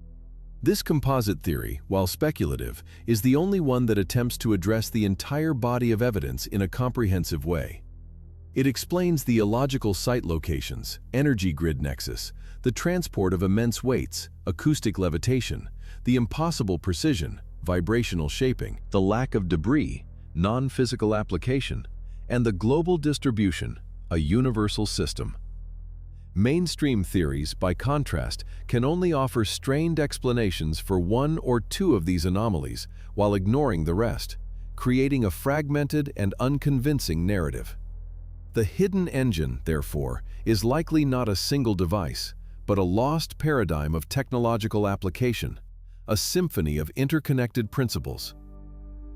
This composite theory, while speculative, is the only one that attempts to address the entire body of evidence in a comprehensive way. It explains the illogical site locations, energy grid nexus, the transport of immense weights, acoustic levitation, the impossible precision, vibrational shaping, the lack of debris, non-physical application, and the global distribution, a universal system. Mainstream theories, by contrast, can only offer strained explanations for one or two of these anomalies while ignoring the rest, creating a fragmented and unconvincing narrative. The hidden engine, therefore, is likely not a single device, but a lost paradigm of technological application, a symphony of interconnected principles.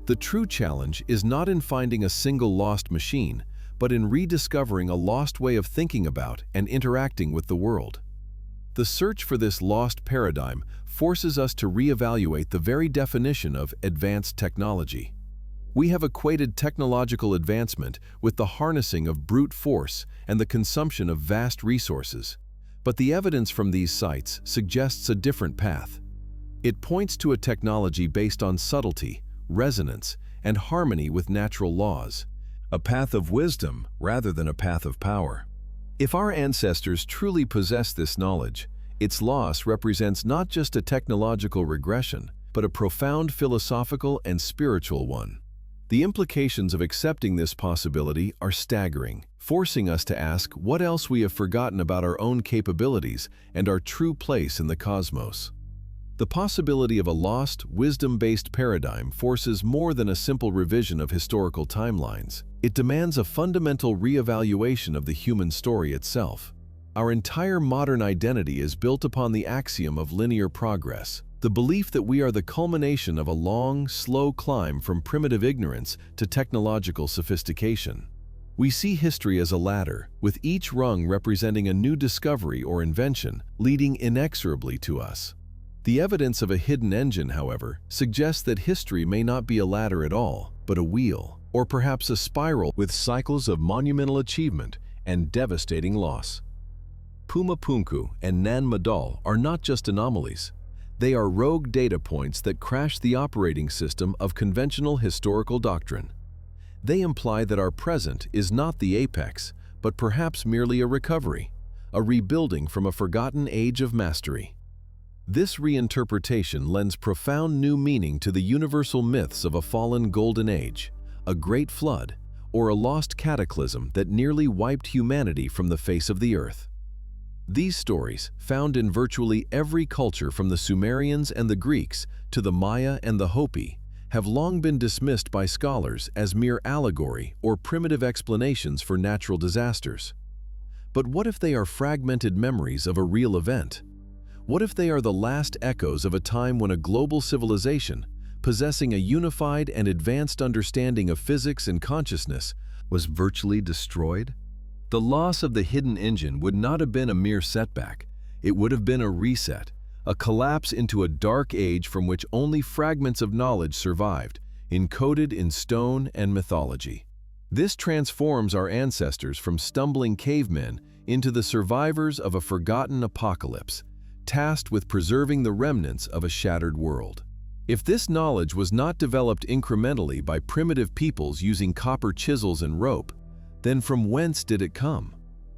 The true challenge is not in finding a single lost machine, but in rediscovering a lost way of thinking about and interacting with the world. The search for this lost paradigm forces us to reevaluate the very definition of advanced technology. We have equated technological advancement with the harnessing of brute force and the consumption of vast resources, but the evidence from these sites suggests a different path. It points to a technology based on subtlety, resonance, and harmony with natural laws, a path of wisdom rather than a path of power. If our ancestors truly possessed this knowledge, its loss represents not just a technological regression, but a profound philosophical and spiritual one. The implications of accepting this possibility are staggering, forcing us to ask what else we have forgotten about our own capabilities and our true place in the cosmos. The possibility of a lost, wisdom-based paradigm forces more than a simple revision of historical timelines. It demands a fundamental reevaluation of the human story itself. Our entire modern identity is built upon the axiom of linear progress, the belief that we are the culmination of a long, slow climb from primitive ignorance to technological sophistication. We see history as a ladder, with each rung representing a new discovery or invention leading inexorably to us. The evidence of a hidden engine, however, suggests that history may not be a ladder at all, but a wheel, or perhaps a spiral with cycles of monumental achievement and devastating loss. Puma Punku and Nan Madol are not just anomalies. They are rogue data points that crash the operating system of conventional historical doctrine. They imply that our present is not the apex, but perhaps merely a recovery, a rebuilding from a forgotten age of mastery. This reinterpretation lends profound new meaning to the universal myths of a fallen golden age, a great flood, or a lost cataclysm that nearly wiped humanity from the face of the earth. These stories, found in virtually every culture from the Sumerians and the Greeks to the Maya and the Hopi, have long been dismissed by scholars as mere allegory or primitive explanations for natural disasters. But what if they are fragmented memories of a real event? What if they are the last echoes of a time when a global civilization, possessing a unified and advanced understanding of physics and consciousness, was virtually destroyed? The loss of the hidden engine would not have been a mere setback. It would have been a reset, a collapse into a dark age from which only fragments of knowledge survived, encoded in stone and mythology. This transforms our ancestors from stumbling cavemen into the survivors of a forgotten apocalypse, tasked with preserving the remnants of a shattered world. If this knowledge was not developed incrementally by primitive peoples using copper chisels and rope, then from whence did it come?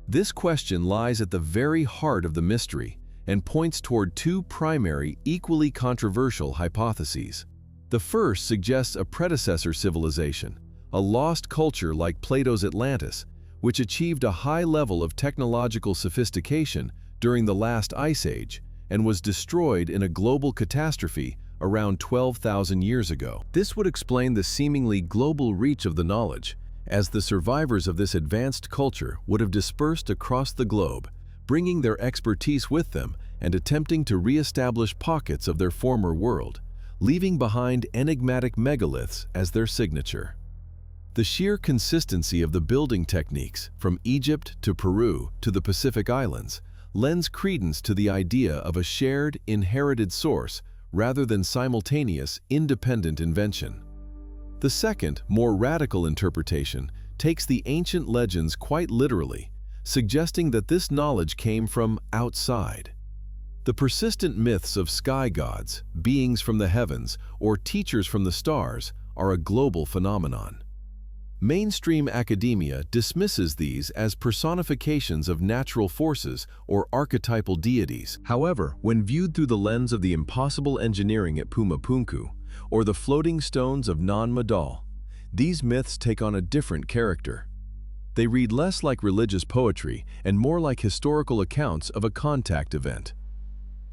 This question lies at the very heart of the mystery and points toward two primary, equally controversial hypotheses. The first suggests a predecessor civilization, a lost culture like Plato's Atlantis, which achieved a high level of technological sophistication during the last ice age and was destroyed in a global catastrophe around 12,000 years ago. This would explain the seemingly global reach of the knowledge, as the survivors of this advanced culture would have dispersed across the globe, bringing their expertise with them and attempting to re-establish pockets of their former world, leaving behind enigmatic megaliths as their signature. The sheer consistency of the building techniques, from Egypt to Peru to the Pacific Islands, lends credence to the idea of a shared, inherited source rather than simultaneous, independent invention. The second, more radical interpretation takes the ancient legends quite literally, suggesting that this knowledge came from outside. The persistent myths of sky gods, beings from the heavens, or teachers from the stars are a global phenomenon. Mainstream academia dismisses these as personifications of natural forces or archetypal deities. However, when viewed through the lens of the impossible engineering at Puma Punku, or the floating stones of Nan Madol, these myths take on a different character. They read less like religious poetry and more like historical accounts of a contact event.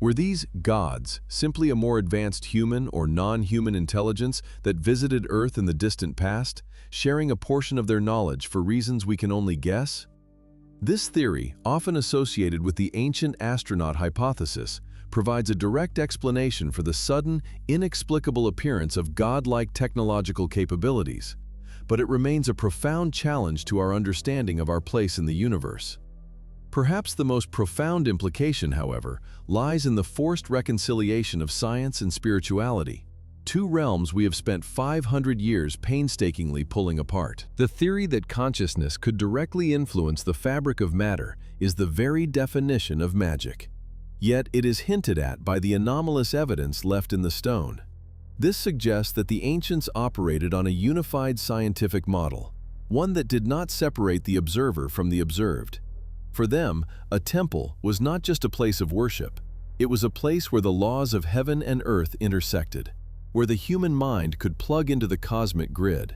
Were these gods simply a more advanced human or non-human intelligence that visited Earth in the distant past, sharing a portion of their knowledge for reasons we can only guess? This theory, often associated with the ancient astronaut hypothesis, provides a direct explanation for the sudden, inexplicable appearance of godlike technological capabilities, but it remains a profound challenge to our understanding of our place in the universe. Perhaps the most profound implication, however, lies in the forced reconciliation of science and spirituality, two realms we have spent 500 years painstakingly pulling apart. The theory that consciousness could directly influence the fabric of matter is the very definition of magic. Yet it is hinted at by the anomalous evidence left in the stone. This suggests that the ancients operated on a unified scientific model, one that did not separate the observer from the observed. For them, a temple was not just a place of worship. It was a place where the laws of heaven and earth intersected, where the human mind could plug into the cosmic grid.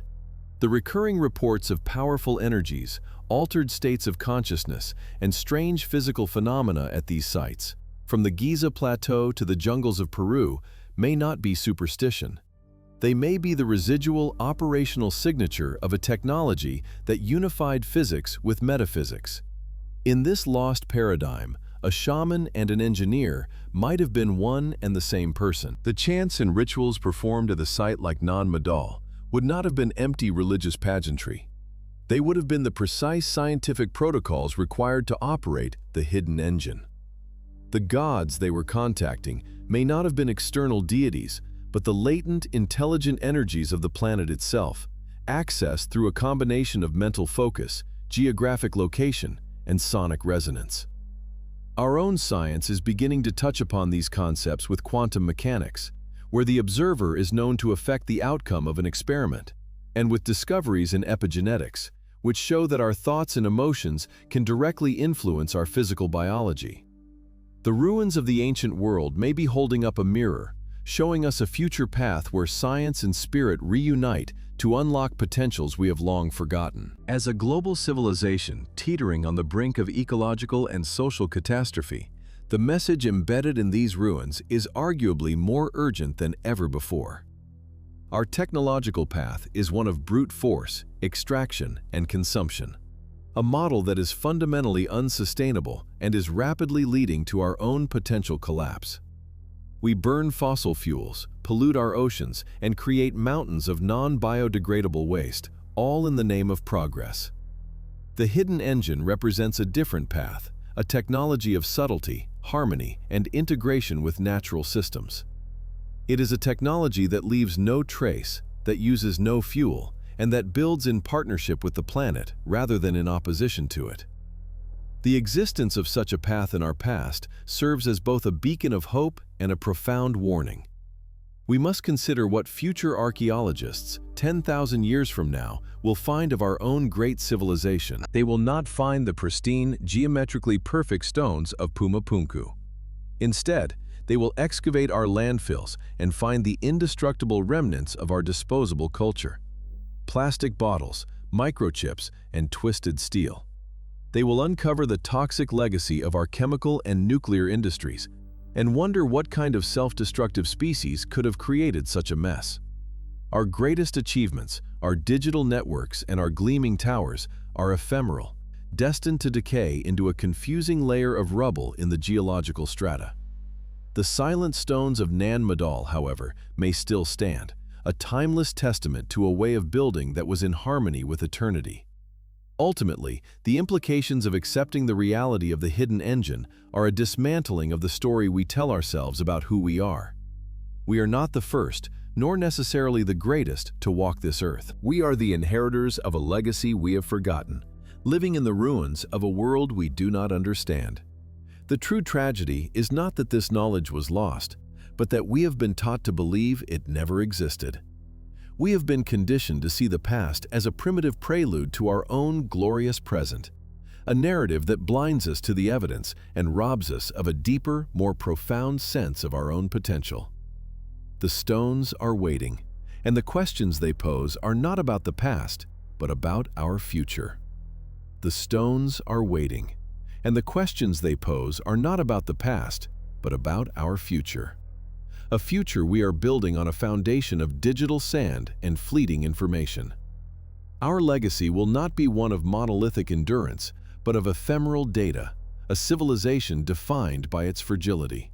The recurring reports of powerful energies, altered states of consciousness, and strange physical phenomena at these sites, from the Giza Plateau to the jungles of Peru, may not be superstition. They may be the residual operational signature of a technology that unified physics with metaphysics. In this lost paradigm, a shaman and an engineer might have been one and the same person. The chants and rituals performed at a site like Nan Madol would not have been empty religious pageantry. They would have been the precise scientific protocols required to operate the hidden engine. The gods they were contacting may not have been external deities, but the latent, intelligent energies of the planet itself, accessed through a combination of mental focus, geographic location, and sonic resonance. Our own science is beginning to touch upon these concepts with quantum mechanics, where the observer is known to affect the outcome of an experiment, and with discoveries in epigenetics, which show that our thoughts and emotions can directly influence our physical biology. The ruins of the ancient world may be holding up a mirror, showing us a future path where science and spirit reunite to unlock potentials we have long forgotten. As a global civilization teetering on the brink of ecological and social catastrophe, the message embedded in these ruins is arguably more urgent than ever before. Our technological path is one of brute force, extraction, and consumption, a model that is fundamentally unsustainable and is rapidly leading to our own potential collapse. We burn fossil fuels, pollute our oceans, and create mountains of non-biodegradable waste, all in the name of progress. The hidden engine represents a different path, a technology of subtlety, harmony, and integration with natural systems. It is a technology that leaves no trace, that uses no fuel, and that builds in partnership with the planet rather than in opposition to it. The existence of such a path in our past serves as both a beacon of hope and a profound warning. We must consider what future archaeologists, 10,000 years from now, will find of our own great civilization. They will not find the pristine, geometrically perfect stones of Puma Punku. Instead, they will excavate our landfills and find the indestructible remnants of our disposable culture. Plastic bottles, microchips, and twisted steel. They will uncover the toxic legacy of our chemical and nuclear industries and wonder what kind of self-destructive species could have created such a mess. Our greatest achievements, our digital networks and our gleaming towers, are ephemeral, destined to decay into a confusing layer of rubble in the geological strata. The silent stones of Nan Madol, however, may still stand, a timeless testament to a way of building that was in harmony with eternity. Ultimately, the implications of accepting the reality of the hidden engine are a dismantling of the story we tell ourselves about who we are. We are not the first, nor necessarily the greatest, to walk this earth. We are the inheritors of a legacy we have forgotten, living in the ruins of a world we do not understand. The true tragedy is not that this knowledge was lost, but that we have been taught to believe it never existed. We have been conditioned to see the past as a primitive prelude to our own glorious present, a narrative that blinds us to the evidence and robs us of a deeper, more profound sense of our own potential. The stones are waiting, and the questions they pose are not about the past, but about our future. The stones are waiting, and the questions they pose are not about the past, but about our future. A future we are building on a foundation of digital sand and fleeting information. Our legacy will not be one of monolithic endurance, but of ephemeral data, a civilization defined by its fragility.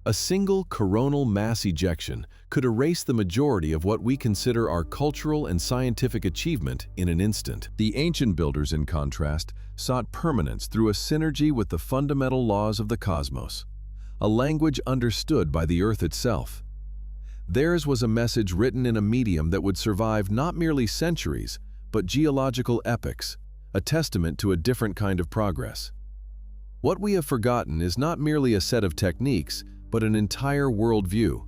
A single coronal mass ejection could erase the majority of what we consider our cultural and scientific achievement in an instant. The ancient builders, in contrast, sought permanence through a synergy with the fundamental laws of the cosmos, a language understood by the earth itself. Theirs was a message written in a medium that would survive not merely centuries, but geological epochs, a testament to a different kind of progress. What we have forgotten is not merely a set of techniques, but an entire worldview,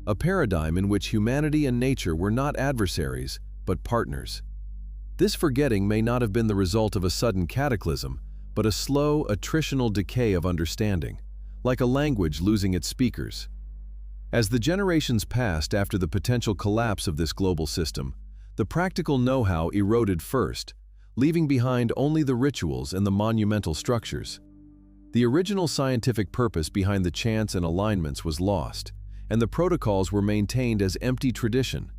a paradigm in which humanity and nature were not adversaries, but partners. This forgetting may not have been the result of a sudden cataclysm, but a slow, attritional decay of understanding, like a language losing its speakers. As the generations passed after the potential collapse of this global system, the practical know-how eroded first, leaving behind only the rituals and the monumental structures. The original scientific purpose behind the chants and alignments was lost, and the protocols were maintained as empty tradition,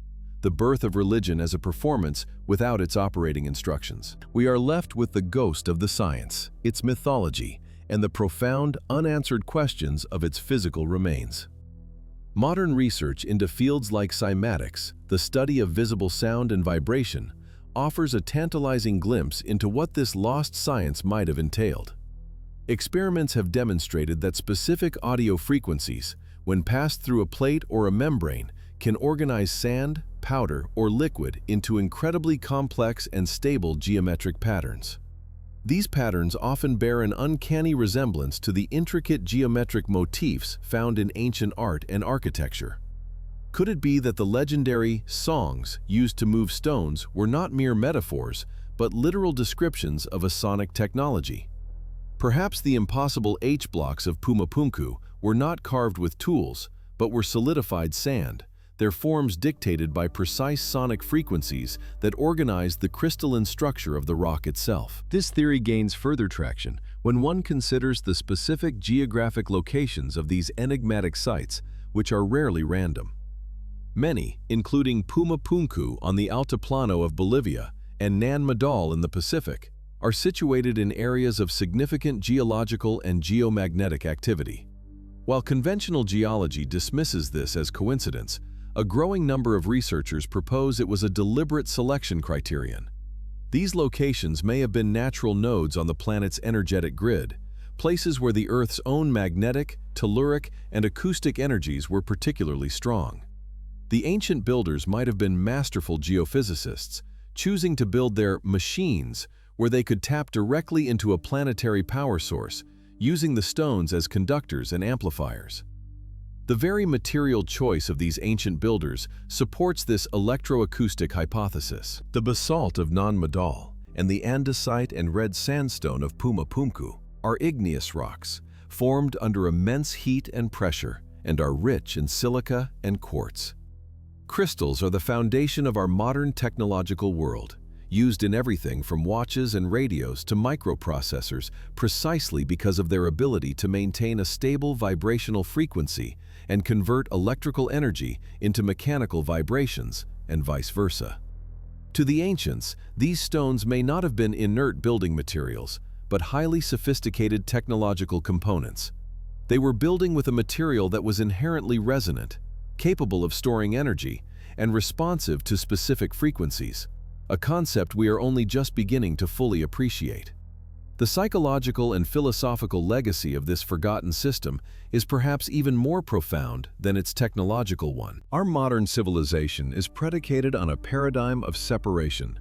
the birth of religion as a performance without its operating instructions. We are left with the ghost of the science, its mythology, and the profound, unanswered questions of its physical remains. Modern research into fields like cymatics, the study of visible sound and vibration, offers a tantalizing glimpse into what this lost science might have entailed. Experiments have demonstrated that specific audio frequencies, when passed through a plate or a membrane, can organize sand, powder, or liquid into incredibly complex and stable geometric patterns. These patterns often bear an uncanny resemblance to the intricate geometric motifs found in ancient art and architecture. Could it be that the legendary songs used to move stones were not mere metaphors, but literal descriptions of a sonic technology? Perhaps the impossible H-blocks of Puma Punku were not carved with tools, but were solidified sand, their forms dictated by precise sonic frequencies that organized the crystalline structure of the rock itself. This theory gains further traction when one considers the specific geographic locations of these enigmatic sites, which are rarely random. Many, including Puma Punku on the Altiplano of Bolivia and Nan Madol in the Pacific, are situated in areas of significant geological and geomagnetic activity. While conventional geology dismisses this as coincidence, a growing number of researchers propose it was a deliberate selection criterion. These locations may have been natural nodes on the planet's energetic grid, places where the Earth's own magnetic, telluric, and acoustic energies were particularly strong. The ancient builders might have been masterful geophysicists, choosing to build their machines where they could tap directly into a planetary power source, using the stones as conductors and amplifiers. The very material choice of these ancient builders supports this electroacoustic hypothesis. The basalt of Nan Madol and the andesite and red sandstone of Puma Punku are igneous rocks, formed under immense heat and pressure, and are rich in silica and quartz. Crystals are the foundation of our modern technological world, used in everything from watches and radios to microprocessors precisely because of their ability to maintain a stable vibrational frequency and convert electrical energy into mechanical vibrations, and vice versa. To the ancients, these stones may not have been inert building materials, but highly sophisticated technological components. They were building with a material that was inherently resonant, capable of storing energy, and responsive to specific frequencies, a concept we are only just beginning to fully appreciate. The psychological and philosophical legacy of this forgotten system is perhaps even more profound than its technological one. Our modern civilization is predicated on a paradigm of separation,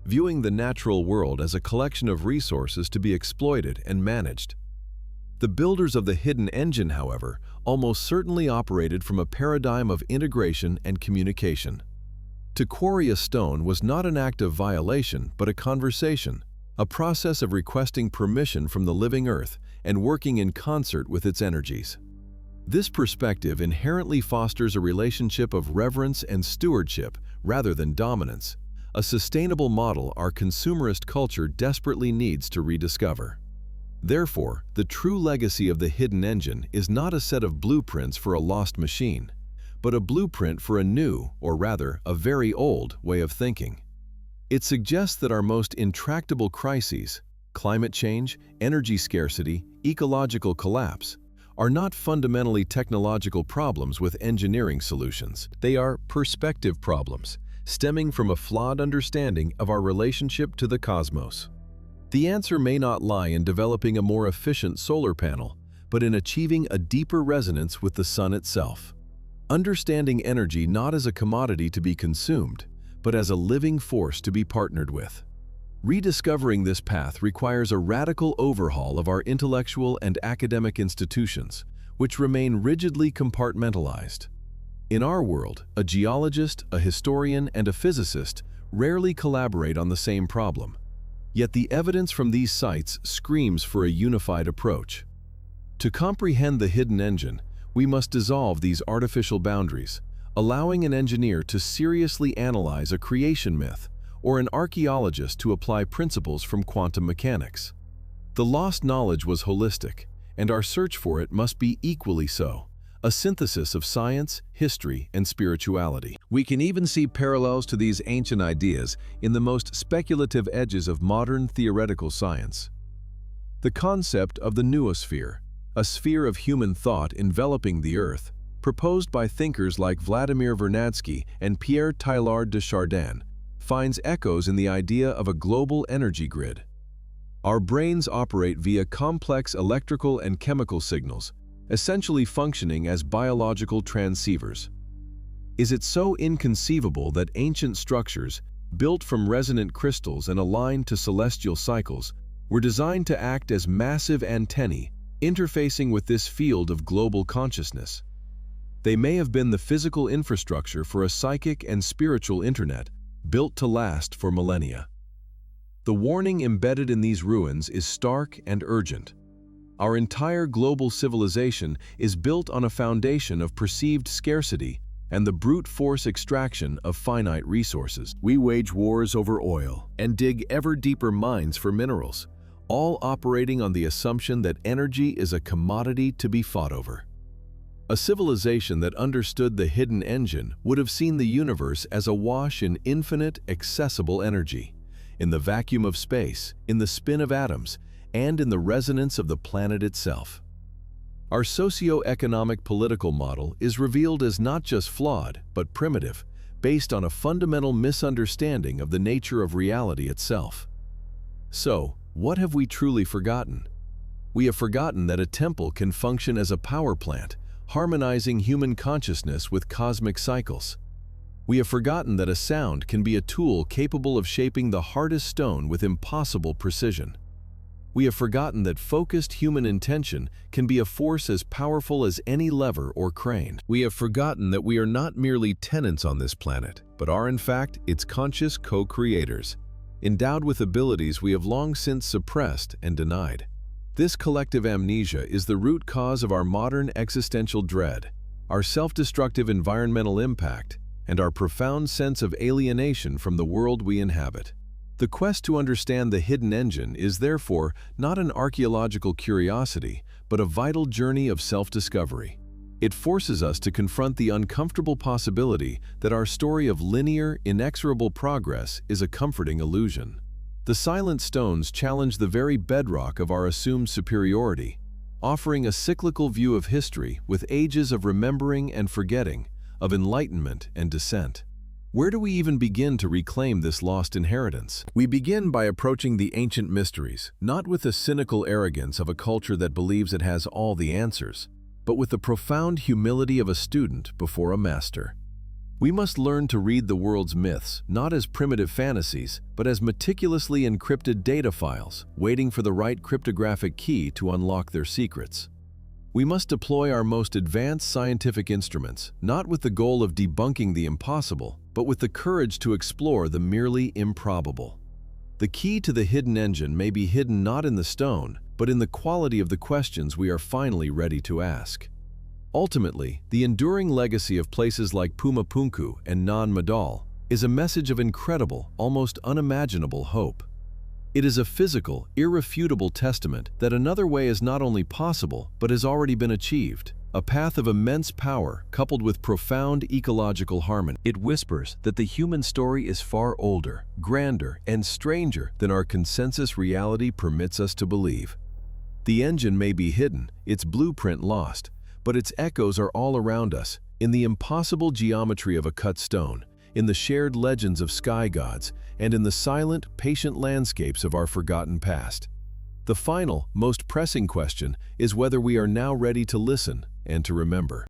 viewing the natural world as a collection of resources to be exploited and managed. The builders of the hidden engine, however, almost certainly operated from a paradigm of integration and communication. To quarry a stone was not an act of violation, but a conversation, a process of requesting permission from the living earth and working in concert with its energies. This perspective inherently fosters a relationship of reverence and stewardship rather than dominance, a sustainable model our consumerist culture desperately needs to rediscover. Therefore, the true legacy of the hidden engine is not a set of blueprints for a lost machine, but a blueprint for a new, or rather, a very old, way of thinking. It suggests that our most intractable crises, climate change, energy scarcity, ecological collapse, are not fundamentally technological problems with engineering solutions. They are perspective problems, stemming from a flawed understanding of our relationship to the cosmos. The answer may not lie in developing a more efficient solar panel, but in achieving a deeper resonance with the sun itself. Understanding energy not as a commodity to be consumed, but as a living force to be partnered with. Rediscovering this path requires a radical overhaul of our intellectual and academic institutions, which remain rigidly compartmentalized. In our world, a geologist, a historian, and a physicist rarely collaborate on the same problem. Yet the evidence from these sites screams for a unified approach. To comprehend the hidden engine, we must dissolve these artificial boundaries, allowing an engineer to seriously analyze a creation myth or an archaeologist to apply principles from quantum mechanics. The lost knowledge was holistic, and our search for it must be equally so, a synthesis of science, history, and spirituality. We can even see parallels to these ancient ideas in the most speculative edges of modern theoretical science. The concept of the noosphere, a sphere of human thought enveloping the Earth, proposed by thinkers like Vladimir Vernadsky and Pierre Teilhard de Chardin, finds echoes in the idea of a global energy grid. Our brains operate via complex electrical and chemical signals, essentially functioning as biological transceivers. Is it so inconceivable that ancient structures, built from resonant crystals and aligned to celestial cycles, were designed to act as massive antennae, interfacing with this field of global consciousness? They may have been the physical infrastructure for a psychic and spiritual internet, built to last for millennia. The warning embedded in these ruins is stark and urgent. Our entire global civilization is built on a foundation of perceived scarcity and the brute force extraction of finite resources. We wage wars over oil and dig ever deeper mines for minerals, all operating on the assumption that energy is a commodity to be fought over. A civilization that understood the hidden engine would have seen the universe as awash in infinite, accessible energy, in the vacuum of space, in the spin of atoms, and in the resonance of the planet itself. Our socio-economic political model is revealed as not just flawed, but primitive, based on a fundamental misunderstanding of the nature of reality itself. So, what have we truly forgotten? We have forgotten that a temple can function as a power plant, harmonizing human consciousness with cosmic cycles. We have forgotten that a sound can be a tool capable of shaping the hardest stone with impossible precision. We have forgotten that focused human intention can be a force as powerful as any lever or crane. We have forgotten that we are not merely tenants on this planet, but are in fact its conscious co-creators, endowed with abilities we have long since suppressed and denied. This collective amnesia is the root cause of our modern existential dread, our self-destructive environmental impact, and our profound sense of alienation from the world we inhabit. The quest to understand the hidden engine is therefore not an archaeological curiosity, but a vital journey of self-discovery. It forces us to confront the uncomfortable possibility that our story of linear, inexorable progress is a comforting illusion. The silent stones challenge the very bedrock of our assumed superiority, offering a cyclical view of history with ages of remembering and forgetting, of enlightenment and descent. Where do we even begin to reclaim this lost inheritance? We begin by approaching the ancient mysteries, not with the cynical arrogance of a culture that believes it has all the answers, but with the profound humility of a student before a master. We must learn to read the world's myths, not as primitive fantasies, but as meticulously encrypted data files, waiting for the right cryptographic key to unlock their secrets. We must deploy our most advanced scientific instruments, not with the goal of debunking the impossible, but with the courage to explore the merely improbable. The key to the hidden engine may be hidden not in the stone, but in the quality of the questions we are finally ready to ask. Ultimately, the enduring legacy of places like Puma Punku and Nan Madol is a message of incredible, almost unimaginable hope. It is a physical, irrefutable testament that another way is not only possible, but has already been achieved. A path of immense power coupled with profound ecological harmony. It whispers that the human story is far older, grander, and stranger than our consensus reality permits us to believe. The engine may be hidden, its blueprint lost, but its echoes are all around us, in the impossible geometry of a cut stone, in the shared legends of sky gods, and in the silent, patient landscapes of our forgotten past. The final, most pressing question is whether we are now ready to listen and to remember.